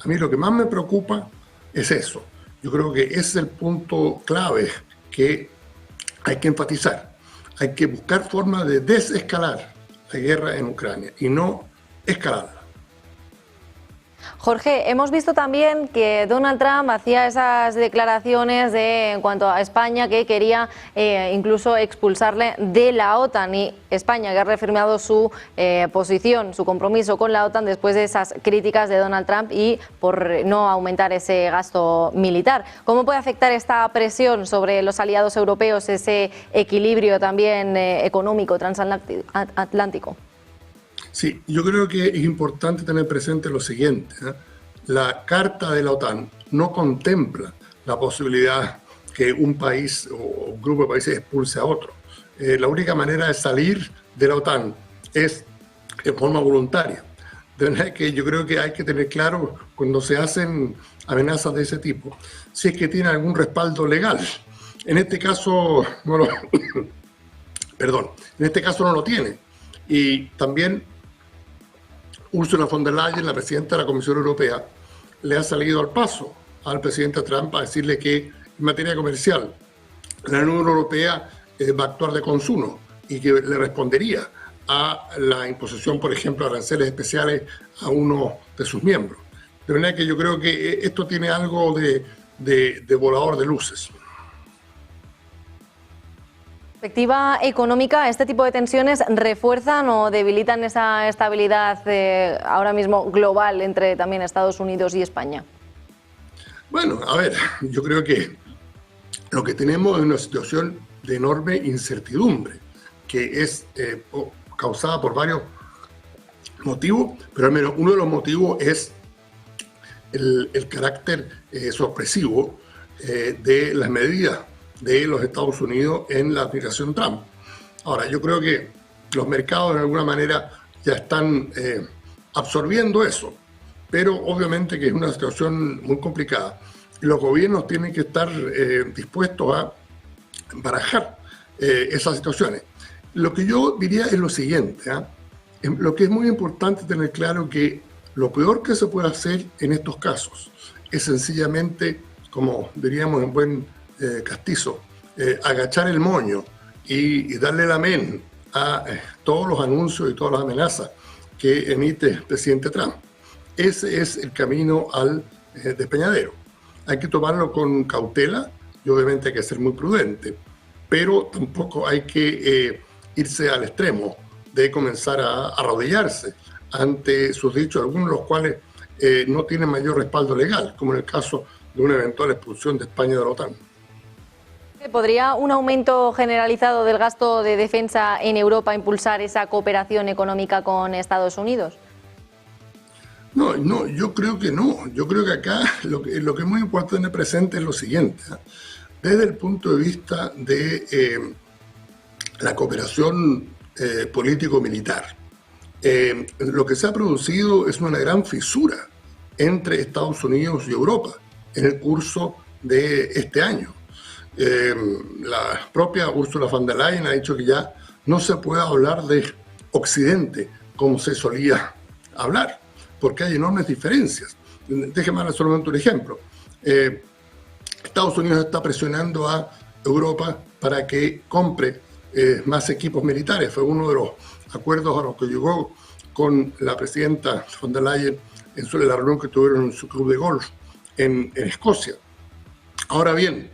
K: A mí lo que más me preocupa es eso. Yo creo que ese es el punto clave que hay que enfatizar. Hay que buscar formas de desescalar la guerra en Ucrania y no escalarla.
A: Jorge, hemos visto también que Donald Trump hacía esas declaraciones en cuanto a España, que quería incluso expulsarle de la OTAN, y España que ha reafirmado su posición, su compromiso con la OTAN después de esas críticas de Donald Trump y por no aumentar ese gasto militar. ¿Cómo puede afectar esta presión sobre los aliados europeos, ese equilibrio también económico transatlántico?
K: Sí, yo creo que es importante tener presente lo siguiente, ¿eh? La Carta de la OTAN no contempla la posibilidad que un país o un grupo de países expulse a otro. La única manera de salir de la OTAN es de forma voluntaria. De manera que yo creo que hay que tener claro cuando se hacen amenazas de ese tipo, si es que tiene algún respaldo legal. En este caso no lo, en este caso no lo tiene. Y también Ursula von der Leyen, la presidenta de la Comisión Europea, le ha salido al paso al presidente Trump a decirle que en materia comercial la Unión Europea va a actuar de consumo y que le respondería a la imposición, por ejemplo, de aranceles especiales a uno de sus miembros. De manera que yo creo que esto tiene algo de volador de luces.
A: Perspectiva económica, ¿este tipo de tensiones refuerzan o debilitan esa estabilidad ahora mismo global entre también Estados Unidos y España?
K: Bueno, a ver, yo creo que lo que tenemos es una situación de enorme incertidumbre, que es causada por varios motivos, pero al menos uno de los motivos es el carácter sorpresivo de las medidas de los Estados Unidos en la administración Trump. Ahora, yo creo que los mercados de alguna manera ya están absorbiendo eso, pero obviamente que es una situación muy complicada. Los gobiernos tienen que estar dispuestos a barajar esas situaciones. Lo que yo diría es lo siguiente, lo que es muy importante tener claro que lo peor que se puede hacer en estos casos es sencillamente, como diríamos en buen castizo, agachar el moño y darle el amén a todos los anuncios y todas las amenazas que emite el presidente Trump. Ese es el camino al despeñadero. Hay que tomarlo con cautela y obviamente hay que ser muy prudente, pero tampoco hay que irse al extremo de comenzar a arrodillarse ante sus dichos, algunos de los cuales no tienen mayor respaldo legal, como en el caso de una eventual expulsión de España de la OTAN.
A: ¿Podría un aumento generalizado del gasto de defensa en Europa impulsar esa cooperación económica con Estados Unidos?
K: No, yo creo que no. Yo creo que acá lo que es muy importante tener presente es lo siguiente. Desde el punto de vista de la cooperación político-militar, lo que se ha producido es una gran fisura entre Estados Unidos y Europa en el curso de este año. La propia Ursula von der Leyen ha dicho que ya no se puede hablar de Occidente como se solía hablar, porque hay enormes diferencias. Déjeme dar solamente un ejemplo. Estados Unidos está presionando a Europa para que compre más equipos militares. Fue uno de los acuerdos a los que llegó con la presidenta von der Leyen en la reunión que tuvieron en su club de golf en Escocia. Ahora bien,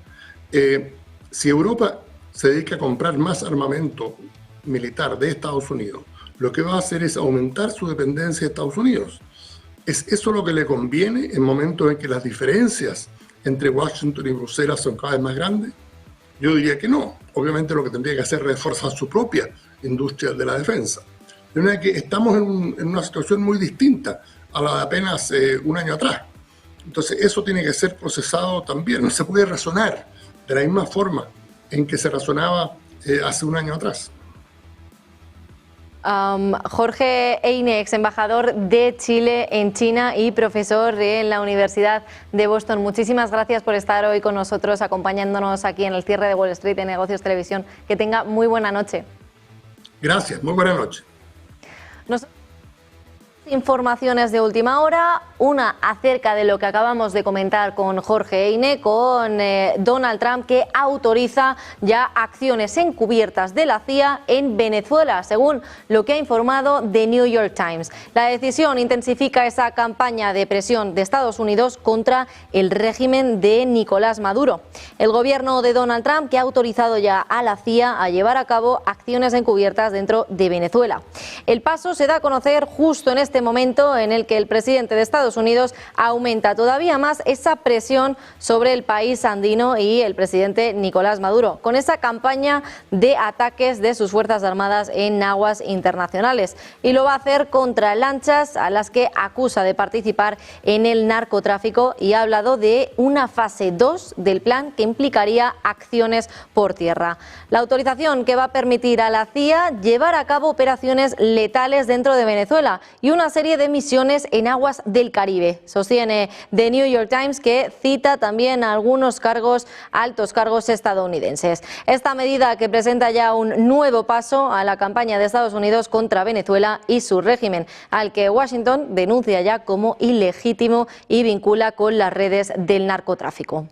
K: si Europa se dedica a comprar más armamento militar de Estados Unidos, lo que va a hacer es aumentar su dependencia de Estados Unidos. ¿Es eso lo que le conviene en momentos en que las diferencias entre Washington y Bruselas son cada vez más grandes? Yo diría que no. Obviamente lo que tendría que hacer es reforzar su propia industria de la defensa. De manera que estamos en una situación muy distinta a la de apenas un año atrás. Entonces eso tiene que ser procesado también. No se puede razonar de la misma forma en que se razonaba hace un año atrás.
A: Jorge Eine, ex embajador de Chile en China y profesor en la Universidad de Boston. Muchísimas gracias por estar hoy con nosotros, acompañándonos aquí en el cierre de Wall Street de Negocios Televisión. Que tenga muy buena noche.
K: Gracias, muy buena noche.
A: Informaciones de última hora, una acerca de lo que acabamos de comentar con Jorge Eine, con Donald Trump, que autoriza ya acciones encubiertas de la CIA en Venezuela, según lo que ha informado The New York Times. La decisión intensifica esa campaña de presión de Estados Unidos contra el régimen de Nicolás Maduro. El gobierno de Donald Trump, que ha autorizado ya a la CIA a llevar a cabo acciones encubiertas dentro de Venezuela. El paso se da a conocer justo en este momento en el que el presidente de Estados Unidos aumenta todavía más esa presión sobre el país andino y el presidente Nicolás Maduro, con esa campaña de ataques de sus Fuerzas Armadas en aguas internacionales. Y lo va a hacer contra lanchas a las que acusa de participar en el narcotráfico, y ha hablado de una fase 2 del plan que implicaría acciones por tierra. La autorización que va a permitir a la CIA llevar a cabo operaciones letales dentro de Venezuela y una serie de misiones en aguas del Caribe. Sostiene The New York Times, que cita también a algunos altos cargos estadounidenses. Esta medida, que presenta ya un nuevo paso a la campaña de Estados Unidos contra Venezuela y su régimen, al que Washington denuncia ya como ilegítimo y vincula con las redes del narcotráfico.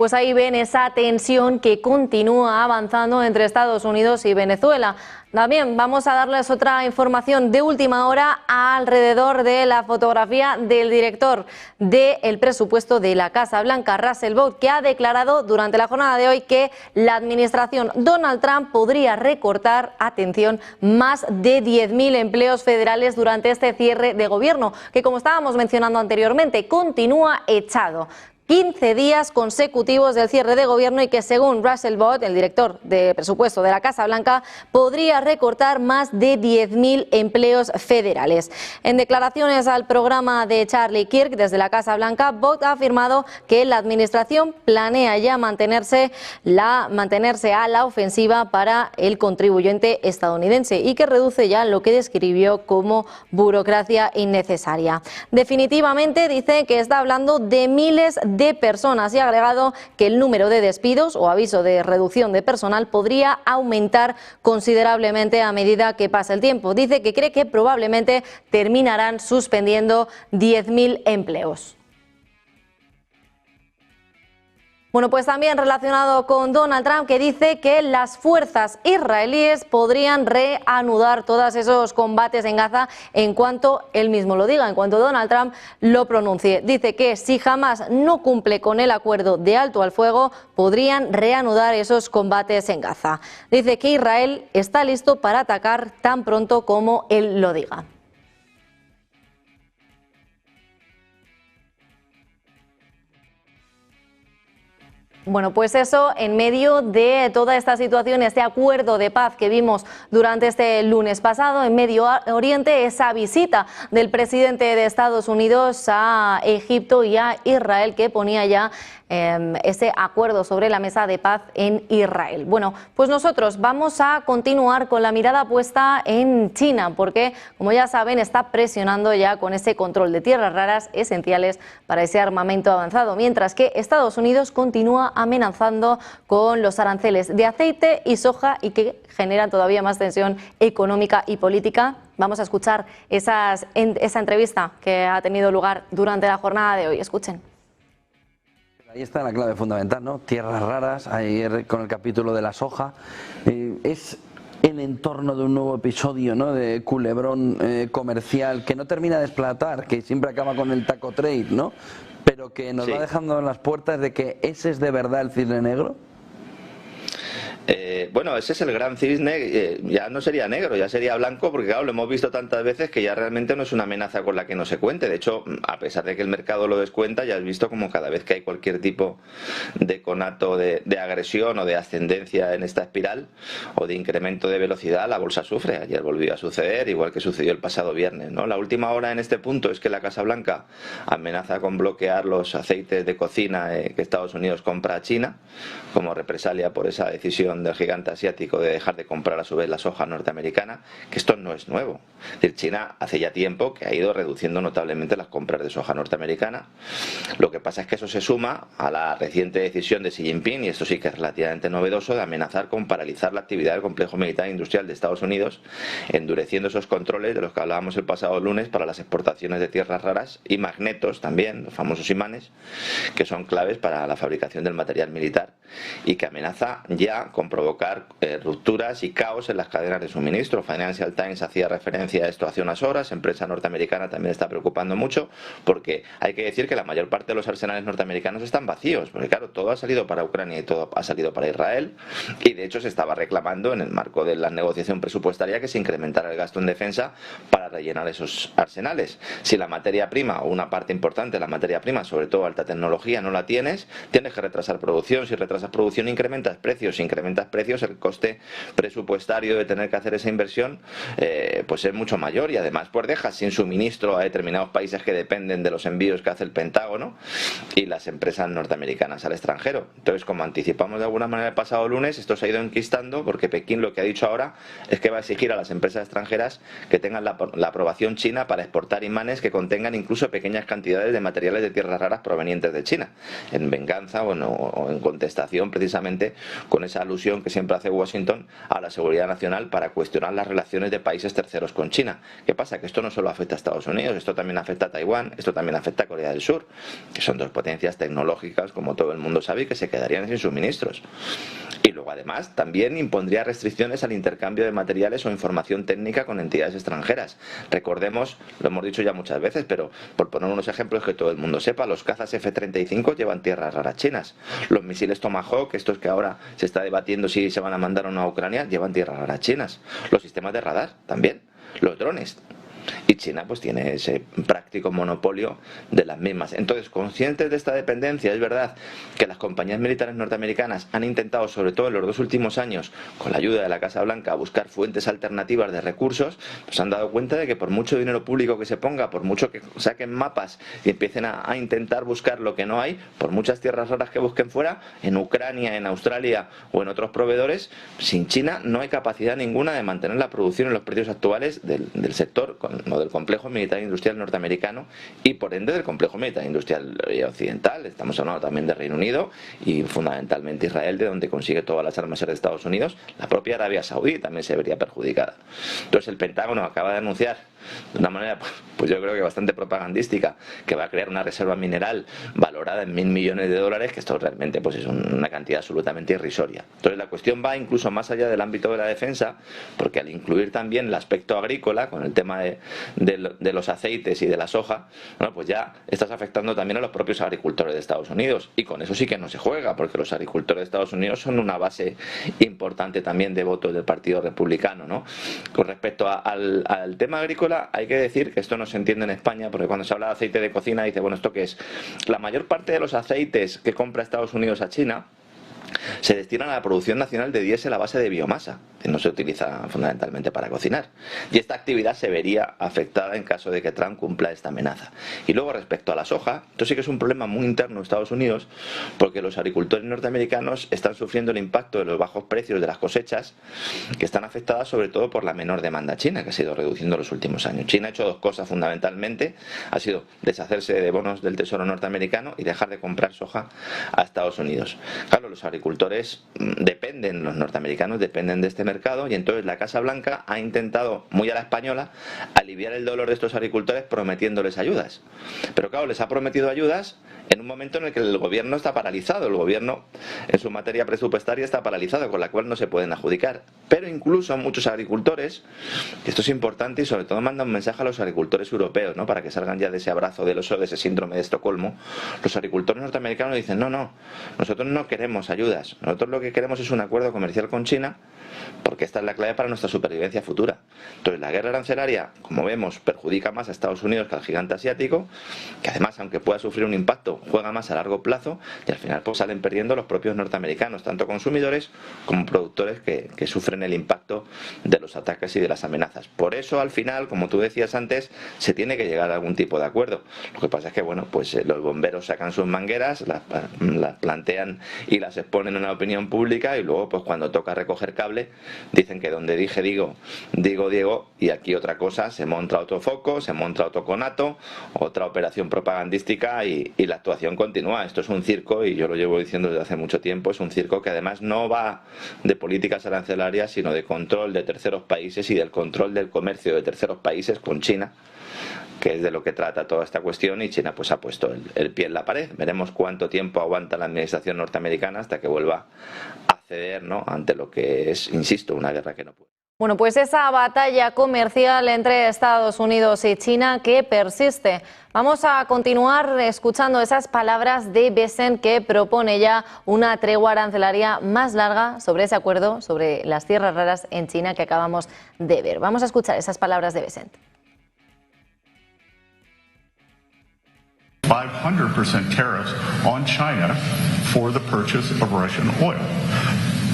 A: pues ahí ven esa tensión que continúa avanzando entre Estados Unidos y Venezuela. También vamos a darles otra información de última hora alrededor de la fotografía del director del presupuesto de la Casa Blanca, Russell Vought, que ha declarado durante la jornada de hoy que la administración Donald Trump podría recortar, atención, más de 10.000 empleos federales durante este cierre de gobierno, que como estábamos mencionando anteriormente, continúa echado. 15 días consecutivos del cierre de gobierno y que según Russell Vought, el director de presupuesto de la Casa Blanca, podría recortar más de 10.000 empleos federales. En declaraciones al programa de Charlie Kirk desde la Casa Blanca, Vought ha afirmado que la administración planea ya mantenerse a la ofensiva para el contribuyente estadounidense y que reduce ya lo que describió como burocracia innecesaria. Definitivamente dice que está hablando de miles de personas y ha agregado que el número de despidos o aviso de reducción de personal podría aumentar considerablemente a medida que pasa el tiempo. Dice que cree que probablemente terminarán suspendiendo 10.000 empleos. Bueno, pues también relacionado con Donald Trump, que dice que las fuerzas israelíes podrían reanudar todos esos combates en Gaza en cuanto él mismo lo diga, en cuanto Donald Trump lo pronuncie. Dice que si Hamás no cumple con el acuerdo de alto al fuego, podrían reanudar esos combates en Gaza. Dice que Israel está listo para atacar tan pronto como él lo diga. Bueno, pues eso en medio de toda esta situación, este acuerdo de paz que vimos durante este lunes pasado en Medio Oriente, esa visita del presidente de Estados Unidos a Egipto y a Israel que ponía ya ese acuerdo sobre la mesa de paz en Israel. Bueno, pues nosotros vamos a continuar con la mirada puesta en China porque, como ya saben, está presionando ya con ese control de tierras raras esenciales para ese armamento avanzado, mientras que Estados Unidos continúa amenazando con los aranceles de aceite y soja y que generan todavía más tensión económica y política. Vamos a escuchar esa entrevista que ha tenido lugar durante la jornada de hoy. Escuchen.
F: Ahí está la clave fundamental, ¿no? Tierras raras, ayer con el capítulo de la soja. Es el entorno de un nuevo episodio, ¿no?, de culebrón comercial que no termina de explotar, que siempre acaba con el taco trade, ¿no?, pero que nos va dejando en las puertas de que ese es de verdad el cisne negro.
L: Bueno, ese es el gran cisne, ya no sería negro, ya sería blanco, porque claro, lo hemos visto tantas veces que ya realmente no es una amenaza con la que no se cuente. De hecho, a pesar de que el mercado lo descuenta, ya has visto como cada vez que hay cualquier tipo de conato de agresión o de ascendencia en esta espiral o de incremento de velocidad, la bolsa sufre. Ayer volvió a suceder, igual que sucedió el pasado viernes, ¿no? La última hora en este punto es que la Casa Blanca amenaza con bloquear los aceites de cocina que Estados Unidos compra a China como represalia por esa decisión del gigante asiático de dejar de comprar a su vez la soja norteamericana, que esto no es nuevo. Es decir, China hace ya tiempo que ha ido reduciendo notablemente las compras de soja norteamericana. Lo que pasa es que eso se suma a la reciente decisión de Xi Jinping, y esto sí que es relativamente novedoso, de amenazar con paralizar la actividad del complejo militar e industrial de Estados Unidos, endureciendo esos controles de los que hablábamos el pasado lunes para las exportaciones de tierras raras y magnetos también, los famosos imanes, que son claves para la fabricación del material militar y que amenaza ya con provocar rupturas y caos en las cadenas de suministro. Financial Times hacía referencia a esto hace unas horas. Empresa norteamericana también está preocupando mucho, porque hay que decir que la mayor parte de los arsenales norteamericanos están vacíos, porque claro, todo ha salido para Ucrania y todo ha salido para Israel, y de hecho se estaba reclamando en el marco de la negociación presupuestaria que se incrementara el gasto en defensa para rellenar esos arsenales. Si la materia prima, o una parte importante de la materia prima, sobre todo alta tecnología, no la tienes que retrasar producción. Si retrasas producción, incrementas precios. Si incrementas precios, el coste presupuestario de tener que hacer esa inversión pues es mucho mayor, y además pues dejas sin suministro a determinados países que dependen de los envíos que hace el Pentágono y las empresas norteamericanas al extranjero. Entonces, como anticipamos de alguna manera el pasado lunes, esto se ha ido enquistando porque Pekín lo que ha dicho ahora es que va a exigir a las empresas extranjeras que tengan la aprobación china para exportar imanes que contengan incluso pequeñas cantidades de materiales de tierras raras provenientes de China, en venganza o en contestación precisamente con esa alusión que siempre hace Washington a la seguridad nacional para cuestionar las relaciones de países terceros con China. ¿Qué pasa? Que esto no solo afecta a Estados Unidos, esto también afecta a Taiwán, esto también afecta a Corea del Sur, que son dos potencias tecnológicas, como todo el mundo sabe, y que se quedarían sin suministros. Y luego además también impondría restricciones al intercambio de materiales o información técnica con entidades extranjeras. Recordemos, lo hemos dicho ya muchas veces, pero por poner unos ejemplos que todo el mundo sepa, los cazas F-35 llevan tierras raras chinas. Los misiles Tomahawk, estos que ahora se está debatiendo si se van a mandar o no a Ucrania, llevan tierras raras chinas. Los sistemas de radar también. Los drones. Y China pues tiene ese práctico monopolio de las mismas. Entonces, conscientes de esta dependencia, es verdad que las compañías militares norteamericanas han intentado, sobre todo en los 2 últimos años, con la ayuda de la Casa Blanca, buscar fuentes alternativas de recursos, pues han dado cuenta de que por mucho dinero público que se ponga, por mucho que saquen mapas y empiecen a intentar buscar lo que no hay, por muchas tierras raras que busquen fuera, en Ucrania, en Australia o en otros proveedores, sin China no hay capacidad ninguna de mantener la producción en los precios actuales del sector, o del complejo militar industrial norteamericano y por ende del complejo militar industrial occidental. Estamos hablando también de Reino Unido y fundamentalmente Israel, de donde consigue todas las armas de Estados Unidos. La propia Arabia Saudí también se vería perjudicada. Entonces el Pentágono acaba de anunciar de una manera, pues yo creo que bastante propagandística, que va a crear una reserva mineral valorada en $1.000 millones, que esto realmente pues es una cantidad absolutamente irrisoria. Entonces la cuestión va incluso más allá del ámbito de la defensa, porque al incluir también el aspecto agrícola, con el tema de los aceites y de la soja, bueno, pues ya estás afectando también a los propios agricultores de Estados Unidos, y con eso sí que no se juega, porque los agricultores de Estados Unidos son una base importante también de votos del Partido Republicano, ¿no? Con respecto al tema agrícola, hay que decir que esto no se entiende en España, porque cuando se habla de aceite de cocina dice, bueno, ¿esto qué es? La mayor parte de los aceites que compra Estados Unidos a China se destinan a la producción nacional de diésel a base de biomasa, que no se utiliza fundamentalmente para cocinar. Y esta actividad se vería afectada en caso de que Trump cumpla esta amenaza. Y luego respecto a la soja, esto sí que es un problema muy interno de Estados Unidos, porque los agricultores norteamericanos están sufriendo el impacto de los bajos precios de las cosechas, que están afectadas sobre todo por la menor demanda china, que se ha ido reduciendo en los últimos años. China ha hecho dos cosas fundamentalmente: ha sido deshacerse de bonos del Tesoro norteamericano y dejar de comprar soja a Estados Unidos. Claro, los agricultores dependen, los norteamericanos dependen de este mercado, y entonces la Casa Blanca ha intentado, muy a la española, aliviar el dolor de estos agricultores prometiéndoles ayudas. Pero claro, les ha prometido ayudas en un momento en el que el gobierno está paralizado, el gobierno en su materia presupuestaria está paralizado, con la cual no se pueden adjudicar. Pero incluso muchos agricultores, esto es importante y sobre todo manda un mensaje a los agricultores europeos, ¿no?, para que salgan ya de ese abrazo del oso, de ese síndrome de Estocolmo. Los agricultores norteamericanos dicen, no, nosotros no queremos ayudas, nosotros lo que queremos es un acuerdo comercial con China, porque esta es la clave para nuestra supervivencia futura. Entonces la guerra arancelaria, como vemos, perjudica más a Estados Unidos que al gigante asiático, que además, aunque pueda sufrir un impacto, juega más a largo plazo, y al final pues salen perdiendo los propios norteamericanos, tanto consumidores como productores que sufren el impacto de los ataques y de las amenazas. Por eso al final, como tú decías antes, se tiene que llegar a algún tipo de acuerdo. Lo que pasa es que bueno, pues los bomberos sacan sus mangueras, las plantean y las exponen en la opinión pública, y luego pues cuando toca recoger cable dicen que donde dije digo, y aquí otra cosa, se monta otro foco, se monta otro conato, otra operación propagandística, y la actuación continúa. Esto es un circo, y yo lo llevo diciendo desde hace mucho tiempo, es un circo que además no va de políticas arancelarias, sino de control de terceros países y del control del comercio de terceros países con China, que es de lo que trata toda esta cuestión, y China pues ha puesto el pie en la pared. Veremos cuánto tiempo aguanta la administración norteamericana hasta que vuelva a ceder, ¿no?, ante lo que es, insisto, una guerra que no puede.
A: Bueno, pues esa batalla comercial entre Estados Unidos y China que persiste. Vamos a continuar escuchando esas palabras de Bessent, que propone ya una tregua arancelaria más larga sobre ese acuerdo sobre las tierras raras en China que acabamos de ver. Vamos a escuchar esas palabras de Bessent.
J: 500% tariffs on China for the purchase of Russian oil.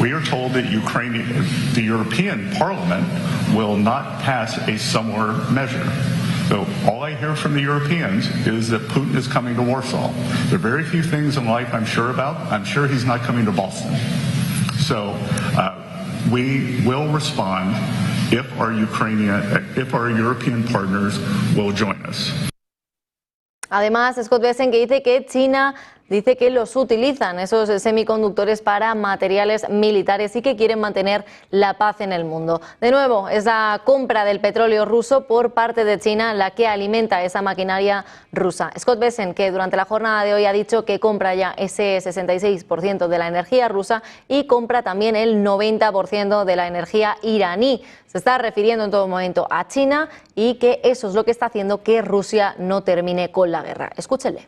J: We are told that the European Parliament will not pass a similar measure. So all I hear from the Europeans is that Putin is coming to Warsaw. There are very few things in life I'm sure about. I'm sure he's not coming to Boston. So we will respond if our European partners will join us.
A: Además, Scott Bessent, que dice que China dice que los utilizan, esos semiconductores, para materiales militares y que quieren mantener la paz en el mundo. De nuevo, es la compra del petróleo ruso por parte de China la que alimenta esa maquinaria rusa. Scott Bessent, que durante la jornada de hoy ha dicho que compra ya ese 66% de la energía rusa y compra también el 90% de la energía iraní. Se está refiriendo en todo momento a China y que eso es lo que está haciendo que Rusia no termine con la guerra. Escúchenle.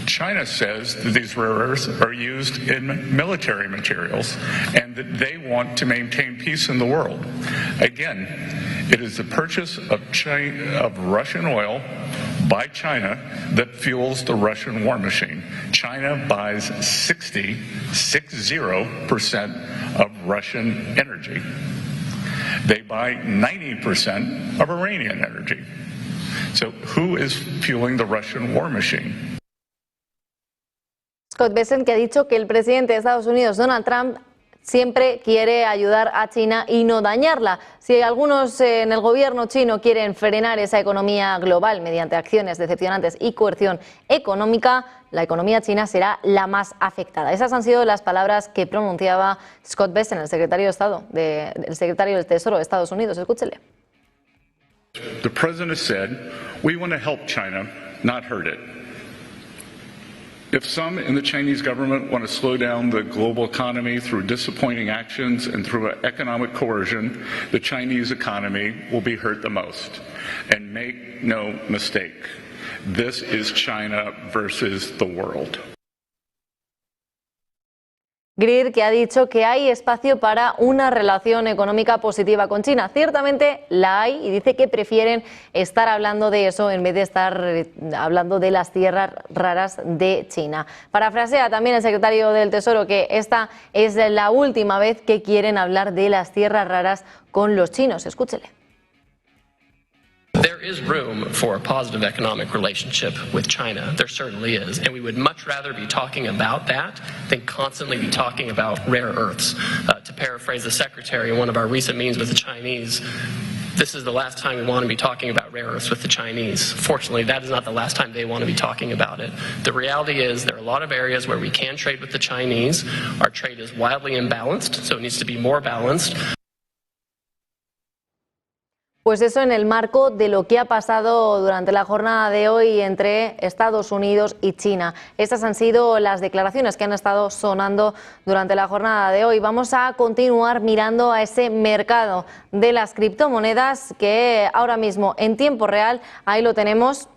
J: China says that these rare earths are used in military materials and that they want to maintain peace in the world. Again, it is the purchase of Russian oil by China that fuels the Russian war machine. China buys 60% of Russian energy. They buy 90% of Iranian energy. So who is fueling the Russian war machine?
A: Scott Bessent, que ha dicho que el presidente de Estados Unidos, Donald Trump, siempre quiere ayudar a China y no dañarla. Si algunos en el gobierno chino quieren frenar esa economía global mediante acciones decepcionantes y coerción económica, la economía china será la más afectada. Esas han sido las palabras que pronunciaba Scott Bessent, el secretario de Estado, el secretario del Tesoro de Estados Unidos. Escúchele.
J: The president said, "We want to help China, not hurt it." If some in the Chinese government want to slow down the global economy through disappointing actions and through economic coercion, the Chinese economy will be hurt the most. And make no mistake, this is China versus the world.
A: Greer, que ha dicho que hay espacio para una relación económica positiva con China. Ciertamente la hay y dice que prefieren estar hablando de eso en vez de estar hablando de las tierras raras de China. Parafrasea también el secretario del Tesoro que esta es la última vez que quieren hablar de las tierras raras con los chinos. Escúchele.
C: There is room for a positive economic relationship with China. There certainly is. And we would much rather be talking about that than constantly be talking about rare earths. To paraphrase the secretary in one of our recent meetings with the Chinese, this is the last time we want to be talking about rare earths with the Chinese. Fortunately, that is not the last time they want to be talking about it. The reality is there are a lot of areas where we can trade with the Chinese. Our trade is wildly imbalanced, so it needs to be more balanced.
A: Pues eso en el marco de lo que ha pasado durante la jornada de hoy entre Estados Unidos y China. Estas han sido las declaraciones que han estado sonando durante la jornada de hoy. Vamos a continuar mirando a ese mercado de las criptomonedas que ahora mismo en tiempo real, ahí lo tenemos.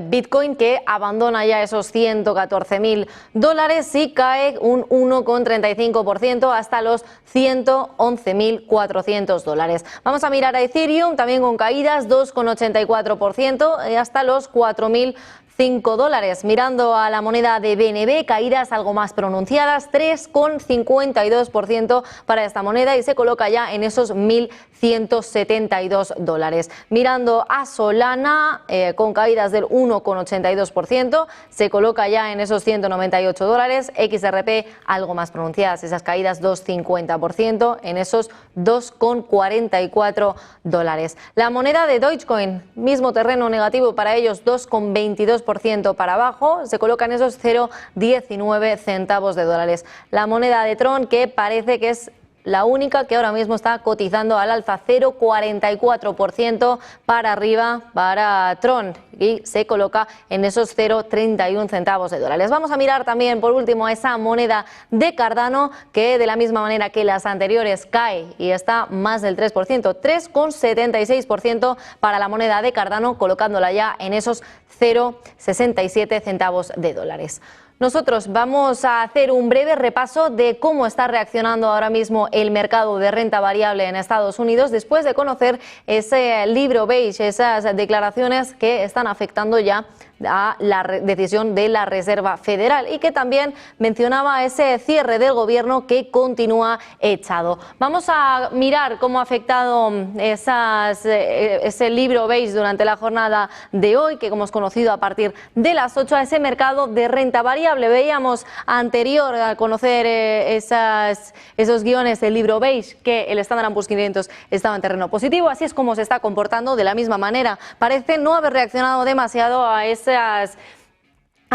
A: Bitcoin, que abandona ya esos $114.000 y cae un 1,35% hasta los $111.400. Vamos a mirar a Ethereum, también con caídas, 2,84% hasta los $4.005. Mirando a la moneda de BNB, caídas algo más pronunciadas, 3,52% para esta moneda y se coloca ya en esos $1.172. Mirando a Solana, con caídas del 1,82%, se coloca ya en esos $198. XRP algo más pronunciadas, esas caídas 2,50% en esos $2,44. La moneda de Dogecoin, mismo terreno negativo para ellos, 2,22% para abajo, se colocan esos 0,19 centavos de dólares. La moneda de Tron, que parece que es la única que ahora mismo está cotizando al alza, 0,44% para arriba para Tron y se coloca en esos 0,31 centavos de dólares. Vamos a mirar también por último a esa moneda de Cardano, que de la misma manera que las anteriores cae y está más del 3%, 3,76% para la moneda de Cardano, colocándola ya en esos 0,67 centavos de dólares. Nosotros vamos a hacer un breve repaso de cómo está reaccionando ahora mismo el mercado de renta variable en Estados Unidos después de conocer ese libro beige, esas declaraciones que están afectando ya a la decisión de la Reserva Federal y que también mencionaba ese cierre del gobierno que continúa echado. Vamos a mirar cómo ha afectado ese libro beige durante la jornada de hoy, que hemos conocido a partir de las 8, a ese mercado de renta variable. Veíamos anterior a conocer esos guiones del libro beige que el Standard & Poor's 500 estaba en terreno positivo. Así es como se está comportando de la misma manera. Parece no haber reaccionado demasiado a ese a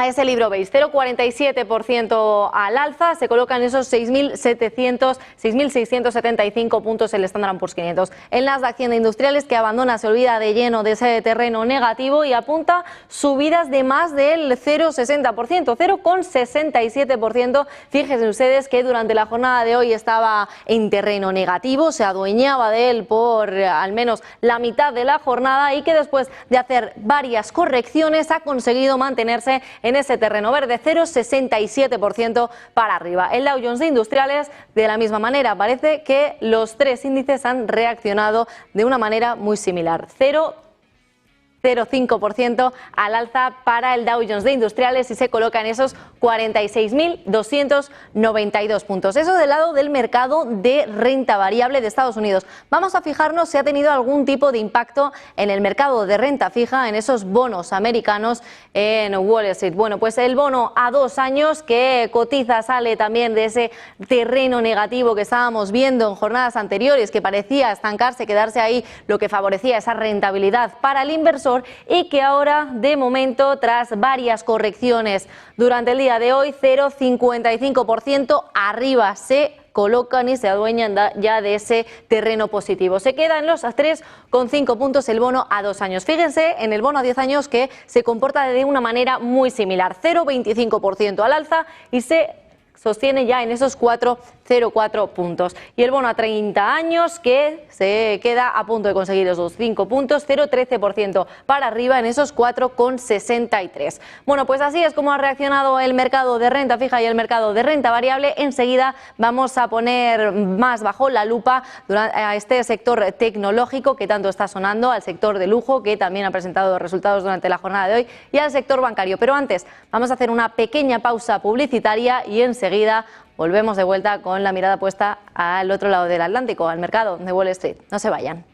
A: ese libro veis, 0,47% al alza, se colocan esos 6.675 puntos el Standard & Poor's 500. El Nasdaq 100 de Industriales, que abandona, se olvida de lleno de ese terreno negativo y apunta subidas de más del 0,60%, 0,67%. Fíjense ustedes que durante la jornada de hoy estaba en terreno negativo, se adueñaba de él por al menos la mitad de la jornada y que después de hacer varias correcciones ha conseguido mantenerse en ese terreno verde, 0,67% para arriba. El Dow Jones de Industriales, de la misma manera, parece que los tres índices han reaccionado de una manera muy similar, 0,05% al alza para el Dow Jones de Industriales y se coloca en esos 46.292 puntos. Eso del lado del mercado de renta variable de Estados Unidos. Vamos a fijarnos si ha tenido algún tipo de impacto en el mercado de renta fija, en esos bonos americanos en Wall Street. Bueno, pues el bono a 2 años que cotiza sale también de ese terreno negativo que estábamos viendo en jornadas anteriores, que parecía estancarse, quedarse ahí, lo que favorecía esa rentabilidad para el inversor, y que ahora, de momento, tras varias correcciones durante el día de hoy, 0,55% arriba se colocan y se adueñan ya de ese terreno positivo. Se queda en los 3,5 puntos el bono a 2 años. Fíjense en el bono a 10 años que se comporta de una manera muy similar, 0,25% al alza y se sostiene ya en esos 4,04 puntos. Y el bono a 30 años que se queda a punto de conseguir esos 5 puntos, 0,13% para arriba en esos 4,63. Bueno, pues así es como ha reaccionado el mercado de renta fija y el mercado de renta variable. Enseguida vamos a poner más bajo la lupa a este sector tecnológico que tanto está sonando, al sector de lujo que también ha presentado resultados durante la jornada de hoy y al sector bancario. Pero antes vamos a hacer una pequeña pausa publicitaria y enseguida volvemos de vuelta con la mirada puesta al otro lado del Atlántico, al mercado de Wall Street. No se vayan.